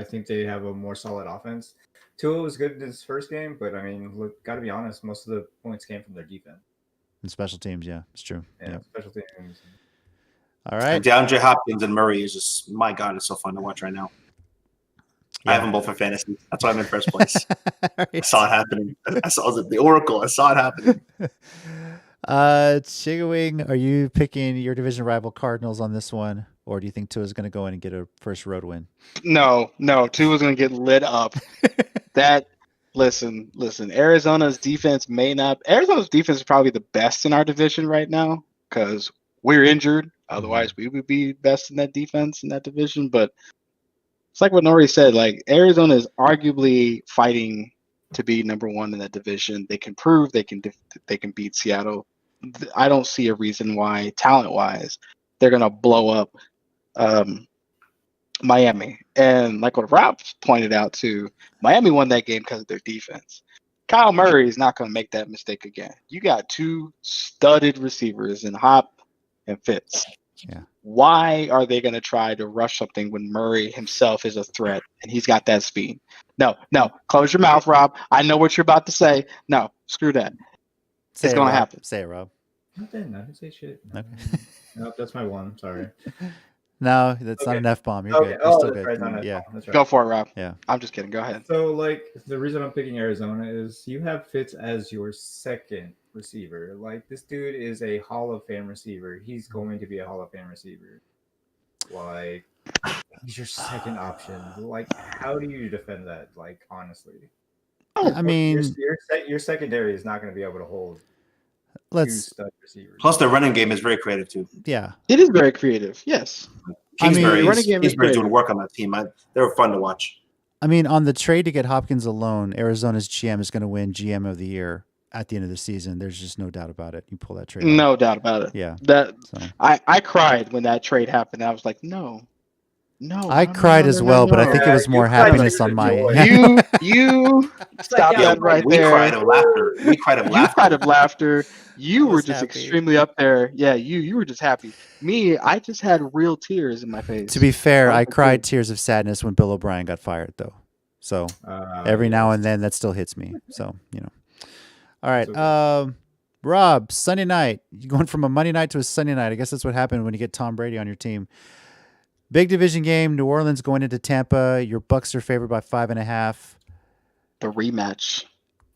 think they have a more solid offense. Tua was good in his first game, but I mean, look, got to be honest, most of the points came from their defense And special teams. Yeah, it's true. and Yep. special teams. All right. And DeAndre Hopkins and Murray is just, my God, it's so fun to watch right now. I have them both for fantasy. That's why I'm in first place. I saw it happening. I saw the Oracle. I saw it happening. Chigawing, are you picking your division rival Cardinals on this one, or do you think Tua's going to go in and get a first road win? No, Tua's going to get lit up. Listen, Arizona's defense is probably the best in our division right now because we're injured. Otherwise, we would be best in that defense in that division. But it's like what Nori said, like Arizona is arguably fighting to be number one in that division. They can prove they can beat Seattle. I don't see a reason why, talent-wise, they're going to blow up Miami. And like what Rob pointed out too, Miami won that game because of their defense. Kyle Murray is not going to make that mistake again. You got 2 studded receivers in Hop and Fitz. Yeah. Why are they going to try to rush something when Murray himself is a threat and he's got that speed? No, close your mouth, Rob. I know what you're about to say. No, screw that. Say It's it, going to Rob. happen. Say it, Rob. Nothing. I didn't say shit. Okay. Nope, that's my one. Sorry. No, that's not Okay. an F-bomb. You're Okay. good. You're Oh, still that's good. right. It's not Yeah. F-bomb. That's right. Go for it, Rob. Yeah. I'm just kidding. Go ahead. So, like, the reason I'm picking Arizona is you have Fitz as your second receiver. Like, this dude is a Hall of Fame receiver. He's going to be a Hall of Fame receiver. Like, he's your second option. Like, how do you defend that? Like, honestly, I mean, your secondary is not going to be able to hold 2 let's. stud receivers. Plus, their running game is very creative, too. Yeah. It is very creative. Yes. I mean, Kingsbury's running game is doing great. work on that team. They were fun to watch. I mean, on the trade to get Hopkins alone, Arizona's GM is going to win GM of the year at the end of the season. There's just no doubt about it. You pull that trade off. No doubt about it. Yeah. That So I cried when that trade happened. I was like, no. No, I no, no, cried no, as no, well, no, but I no. think it Yeah, was you more cried happiness tears on of my. joy. You stop Yeah, that right We cried there. of laughter. We cried of You laughter. cried of laughter. I You were was just happy. extremely up there. Yeah, you were just happy. Me, I just had real tears in my face. To be fair, I was I like, cried dude, tears of sadness when Bill O'Brien got fired, though. So every now and then that still hits me. So All right, It's okay. Rob, Sunday night. You going from a Monday night to a Sunday night? I guess that's what happened when you get Tom Brady on your team. Big division game. New Orleans going into Tampa. Your Bucks are favored by 5.5. the rematch.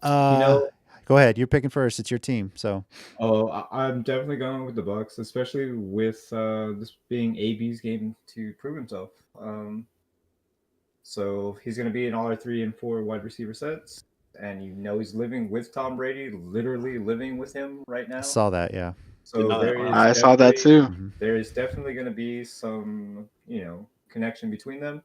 Uh, Go ahead. You're picking first. It's your team. So I'm definitely going with the Bucks, especially with this being AB's game to prove himself. So he's going to be in all our 3 and 4 wide receiver sets, and he's living with Tom Brady, literally living with him right I now. saw that. Yeah. So Didn't know that. Wow. I saw that too. Mhm. there is definitely going to be some connection between them.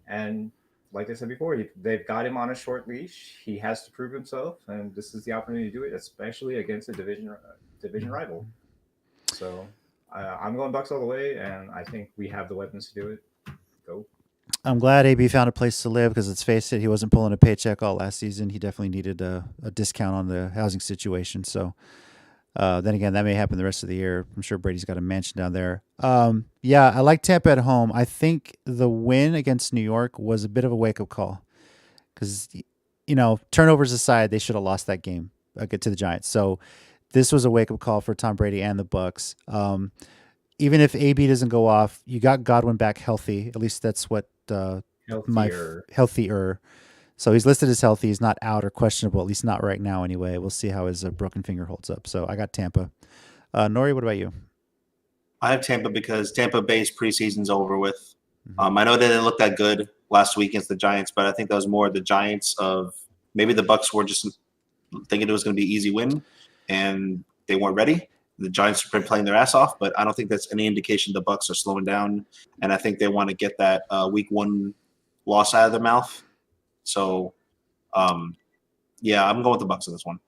And like I said before, they've got him on a short leash. He has to prove himself, and this is the opportunity to do it, especially against a division rival. So I'm going Bucks all the way, and I think we have the weapons to do it. Go. I'm glad AB found a place to live because let's face it, he wasn't pulling a paycheck all last season. He definitely needed a discount on the housing situation. So then again, that may happen the rest of the year. I'm sure Brady's got a mansion down there. Yeah, I like Tampa at home. I think the win against New York was a bit of a wake up call because, turnovers aside, they should have lost that game to the Giants. So this was a wake up call for Tom Brady and the Bucks. Even if AB doesn't go off, you got Godwin back healthy. At least that's what healthier. So he's listed as healthy. He's not out or questionable, at least not right now anyway. We'll see how his broken finger holds up. So I got Tampa. Nori, what about you? I have Tampa because Tampa Bay's preseason's over with. Mhm. I know they didn't look that good last week against the Giants, but I think that was more the Giants of maybe the Bucks were just thinking it was going to be an easy win, and they weren't ready. The Giants have been playing their ass off, but I don't think that's any indication the Bucks are slowing down, and I think they want to get that week 1 loss out of their mouth. So, yeah, I'm going with the Bucks on this one.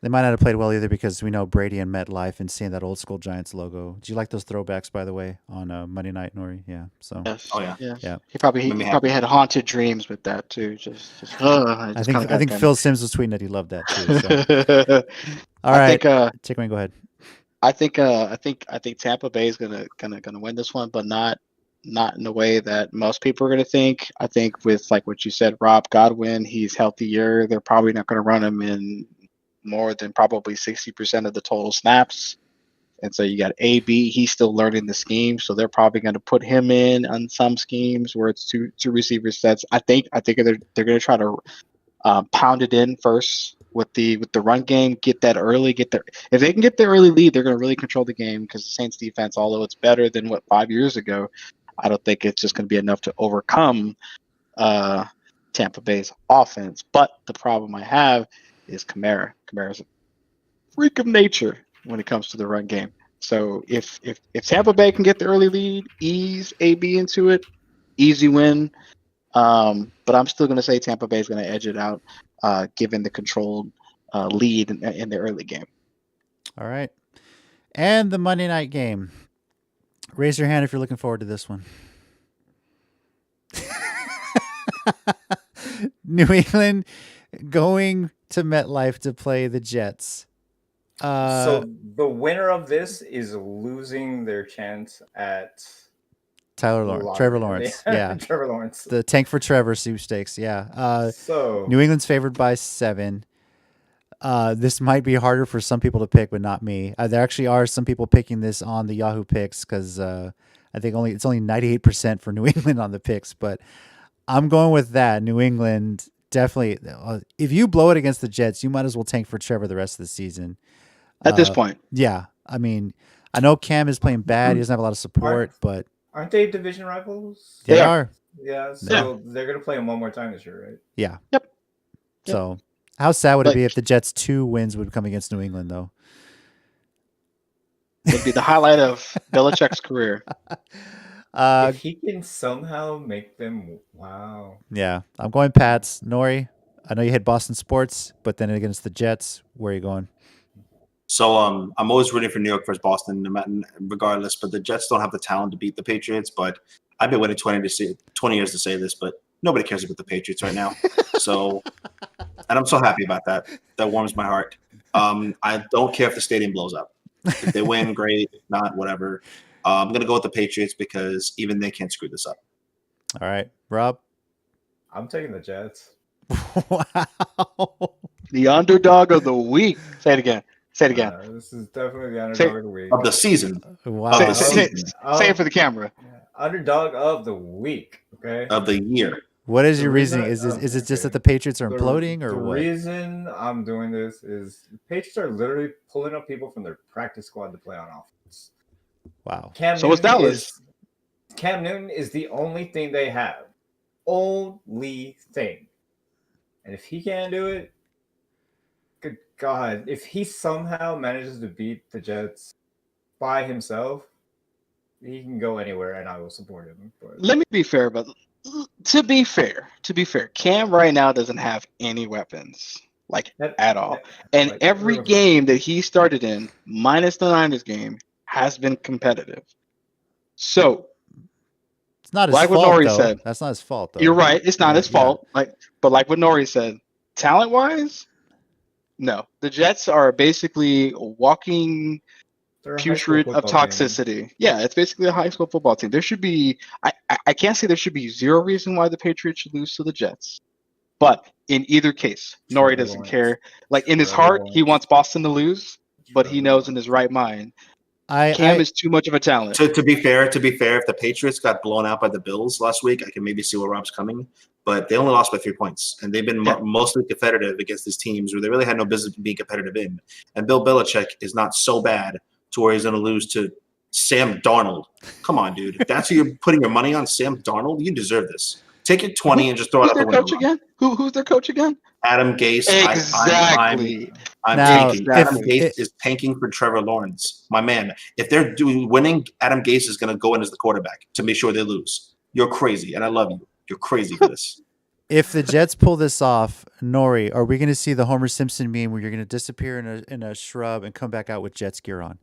They might not have played well either because we know Brady and MetLife and seeing that old school Giants logo. Do you like those throwbacks, by the way, on Monday night, Nori? Yeah. So Yes. Oh, yeah. Yeah. He probably Made me had haunted dreams with that too. I think Phil Sims was tweeting that he loved that too. So. All right, Chickman, go ahead. I think Tampa Bay is gonna win this one, but not in the way that most people are gonna think. I think with like what you said, Rob Godwin, he's healthier. They're probably not gonna run him in more than probably 60% of the total snaps. And so you got AB, he's still learning the scheme, so they're probably going to put him in on some schemes where it's two receiver sets. I think they're going to try to pound it in first with the run game, get that early, if they can get the early lead, they're going to really control the game because the Saints defense, although it's better than what 5 years ago, I don't think it's just going to be enough to overcome Tampa Bay's offense. But the problem I have is Kamara. Kamara's a freak of nature when it comes to the run game. So if Tampa Bay can get the early lead, ease AB into it, easy win. But I'm still going to say Tampa Bay is going to edge it out, given the controlled lead in the early game. All right. And the Monday night game. Raise your hand if you're looking forward to this one. New England going to MetLife to play the Jets. So the winner of this is losing their chance at Trevor Lawrence. Yeah. Trevor Lawrence. The Tank for Trevor sweepstakes. Yeah. So New England's favored by 7. This might be harder for some people to pick, but not me. There actually are some people picking this on the Yahoo picks because I think it's only 98% for New England on the picks, but I'm going with that. New England definitely. If you blow it against the Jets, you might as well tank for Trevor the rest of the season. At this point, yeah. I mean, I know Cam is playing bad. He doesn't have a lot of support, but aren't they division rivals? they are. Yeah. So they're gonna play them one more time this year, right? Yeah. Yep. So how sad would it be if the Jets' 2 wins would come against New England, though? It'd be the highlight of Belichick's career. If he can somehow make them, wow. Yeah, I'm going Pats. Nori, I know you hit Boston sports, but then against the Jets, where are you going? So I'm always rooting for New York versus Boston, regardless. But the Jets don't have the talent to beat the Patriots. But I've been waiting 20 years to say this, but nobody cares about the Patriots right now. So, and I'm so happy about that. That warms my heart. I don't care if the stadium blows up. If they win, great. If not, whatever. I'm going to go with the Patriots because even they can't screw this up. All right, Rob. I'm taking the Jets. Wow. The underdog of the week. Say it again. Say it again. This is definitely the underdog of the week. Of the season. Wow. Of the Say season. it for the camera. Underdog of the week. Okay. Of the year. What is The your reason reasoning? Is it just okay. that the Patriots are The- imploding, or the what? reason I'm doing this is the Patriots are literally pulling up people from their practice squad to play on offense. Wow. So is Dallas. Cam Newton is the only thing they have. Only thing. And if he can't do it, good God. If he somehow manages to beat the Jets by himself, he can go anywhere and I will support him. But Let me be fair, but to be fair, Cam right now doesn't have any weapons, like that- at all. that- And like, every really- game that he started in, minus the Niners game, has been competitive. So It's not his Like what fault, Nori though. said. That's not his fault, though. you're right; it's not Yeah, his fault. But like what Nori said, talent-wise, no. The Jets are basically walking they're a high school putrid of football team. toxicity. Yeah, it's basically a high school football team. There should be, I can't say there should be zero reason why the Patriots should lose to the Jets. But in either case, Nori Trevor doesn't Lawrence. care. Like in his Trevor heart, he Lawrence. wants Boston to lose, but he Trevor knows in Lawrence. his right mind, I Cam is too much of a talent. To be fair, if the Patriots got blown out by the Bills last week, I can maybe see where Rob's coming. But they only lost by 3 points, and they've been Yeah. mostly competitive against these teams where they really had no business being competitive in. And Bill Belichick is not so bad to where he's going to lose to Sam Darnold. Come on, dude. If that's who you're putting your money on, Sam Darnold, you deserve this. Take your 20 and just throw it Who's out the their window. coach again? Who's their coach again? Adam Gase. Exactly. I'm Now, tanking. if- Adam Gase is tanking for Trevor Lawrence, my man. If they're winning, Adam Gase is going to go in as the quarterback to make sure they lose. You're crazy, and I love you. You're crazy for this. If the Jets pull this off, Nori, are we going to see the Homer Simpson meme where you're going to disappear in a shrub and come back out with Jets gear on?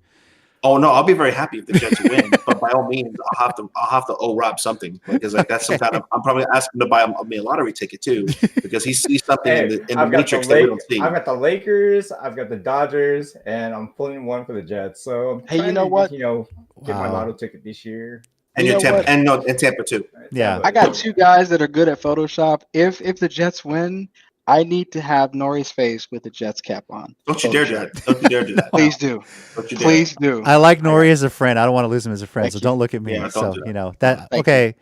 Oh no, I'll be very happy if the Jets win, but by all means, I'll have to owe Rob something because like that's some kind of. I'm probably asking him to buy me a lottery ticket too because he sees something in the I've got matrix that we don't see. I've got the Lakers, I've got the Dodgers, and I'm pulling one for the Jets. So I'm Hey, you trying know to, what? Get my Wow. lotto ticket this year. And You you're know Tampa, what? and Tampa too. Yeah. I got two guys that are good at Photoshop. If the Jets win, I need to have Nori's face with the Jets cap on. Don't you dare do Photoshop. that. Don't you dare do that. Please do. Don't you dare. Please do. I like Nori as a friend. I don't want to lose him as a friend, Thank so you. don't look at me. Yeah, don't so do that. you know that. Thank Okay,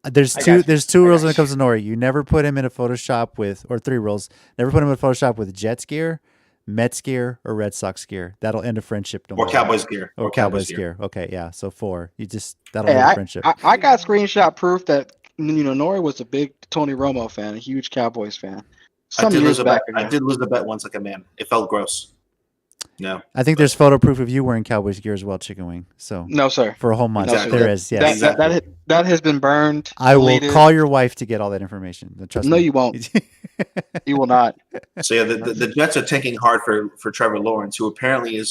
there's I two. got you. There's two I rules got when it comes to Nori. You never put him in a Photoshop with, or three rules. Never put him in a Photoshop with Jets gear, Mets gear, or Red Sox gear. That'll end a friendship. Don't Or worry. Cowboys gear. Or Cowboys gear. Okay, yeah. So 4. You just that'll Hey, end a friendship. I got screenshot proof that Nori was a big Tony Romo fan, a huge Cowboys fan. I Some did years lose a bet. back ago. I did lose a bet once, like a man. It felt gross. No. I think there's photo proof of you wearing Cowboys gear as well, Chicken Wing. So No, sir. for a whole month, Exactly. there is. Yes, That, Exactly. that has been burned. I will deleted. call your wife to get all that information. Trust No, me. you won't. You will not. So yeah, the Jets are tanking hard for Trevor Lawrence, who apparently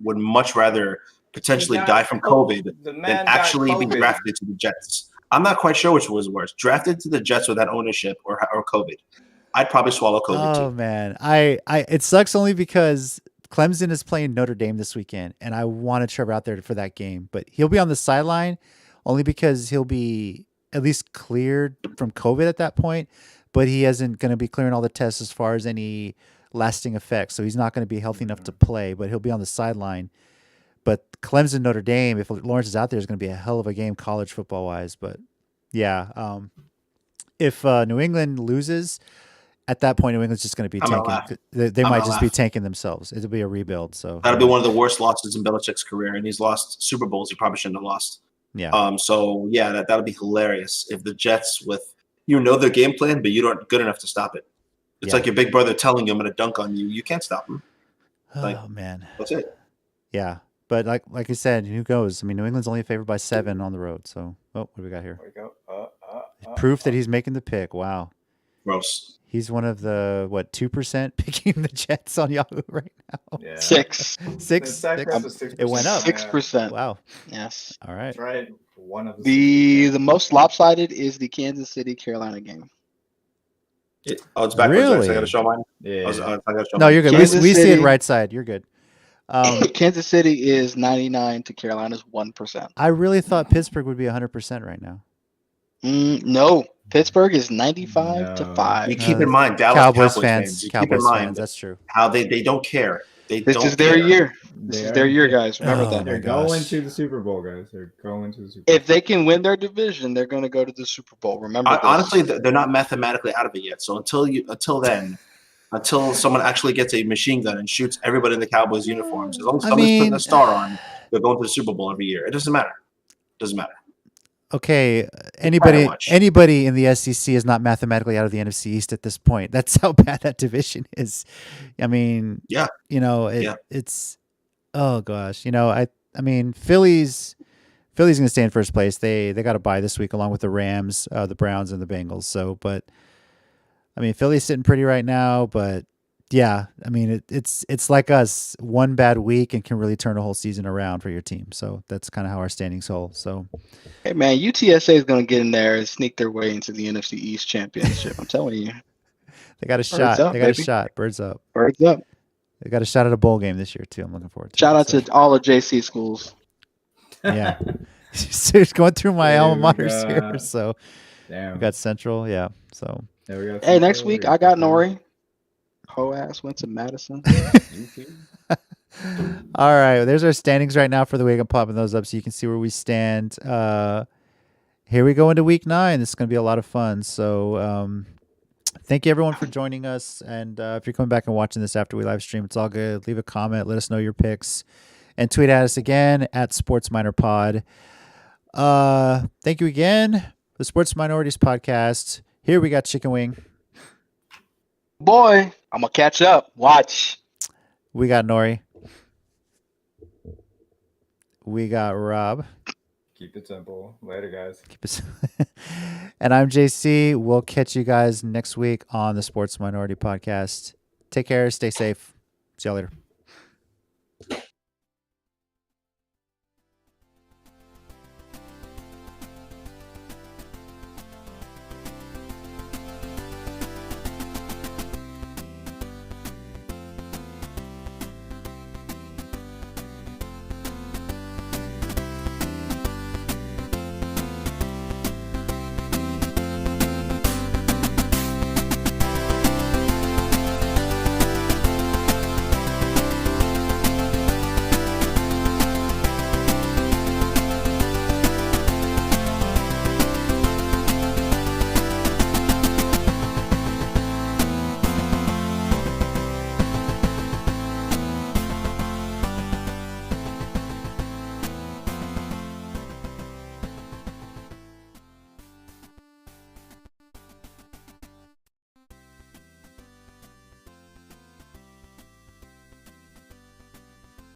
would much rather potentially He got die from COVID The than man got actually be COVID. drafted to the Jets. I'm not quite sure which was worse: drafted to the Jets without ownership or COVID. I'd probably swallow COVID Oh too. man, it sucks only because Clemson is playing Notre Dame this weekend, and I wanted Trevor out there for that game, but he'll be on the sideline only because he'll be at least cleared from COVID at that point, but he isn't going to be clearing all the tests as far as any lasting effects, so he's not going to be healthy enough to play, but he'll be on the sideline. But Clemson Notre Dame, if Lawrence is out there, is going to be a hell of a game college football wise. But yeah, if New England loses. At that point, New England's just going to be I'm gonna tanking. They I'm might gonna just be laugh. tanking themselves. It'll be a rebuild. So That'll be one of the worst losses in Belichick's career, and he's lost Super Bowls he probably shouldn't have lost. yeah. So yeah, that'll be hilarious if the Jets their game plan, but you aren't good enough to stop it. It's Yeah. like your big brother telling you I'm going to dunk on you. You can't stop him. like- Oh man, That's it. yeah. But like I said, who goes? I mean, New England's only favored by 7 on the road. So what do we got here? There we go. Proof that he's making the pick. Wow. Gross. He's one of the 2% picking the Jets on Yahoo right now. Yeah. 6. Six. The sack rep is 6%. It went up. 6%. Wow. Yes. All right. That's right. One of The most lopsided is the Kansas City Carolina game. It's backwards. Right? So I Really? got to show mine. Yeah. I gotta show No, mine. you're good. Kansas We see it City- right side. You're good. Kansas City is 99 to Carolina's 1%. I really thought Pittsburgh would be 100% right now. No, Pittsburgh is 95 to No. 5. You keep in mind, Dallas Cowboys Cowboys fans. You Cowboys keep in mind fans. That's true. how they don't care. They This don't is their care. year. This is their year, guys. Remember Oh, that. my They're gosh. going to the Super Bowl, guys. They're going to the Super Bowl. If they can win their division, they're going to go to the Super Bowl. Remember this. Honestly, they're not mathematically out of it yet. So until someone actually gets a machine gun and shoots everybody in the Cowboys uniforms, as long as I someone's mean- putting a star on, they're going to the Super Bowl every year. It doesn't matter. Doesn't matter. Okay, Pretty much. anybody in the SEC is not mathematically out of the NFC East at this point. That's how bad that division is. I mean, Yeah. It's oh gosh, I mean, Philly's going to stay in first place. They got a bye this week along with the Rams, the Browns, and the Bengals. So, but I mean, Philly's sitting pretty right now, but yeah, I mean, it's like us, one bad week and can really turn a whole season around for your team. So that's kind of how our standings hold. So Hey, man, UTSA is going to get in there and sneak their way into the NFC East Championship. I'm telling you. they got a Birds shot. up, They got baby. a shot. Birds up. Birds up. They got a shot at a bowl game this year too. I'm looking forward to. Shout it. out So, to all the JC schools. yeah. So it's going through my alma Dude, maters here. God. So Damn. we got Central. Yeah. So Yeah, we got Hey, next Central, week we I got Pittsburgh. Nori. Ho ass went to Madison. You too. all right, there's our standings right now for the week. I'm popping those up so you can see where we stand. Here we go into week 9. This is going to be a lot of fun. So thank you everyone for joining us. And if you're coming back and watching this after we live stream, it's all good. Leave a comment. Let us know your picks. And tweet at us again at SportsMinorPod. Thank you again. The Sports Minorities Podcast. Here we got Chicken Wing. Boy, I'm going to catch up. Watch. We got Nori. We got Rob. Keep it simple. Later, guys. And I'm JC. We'll catch you guys next week on the Sports Minority Podcast. Take care. Stay safe. See y'all later.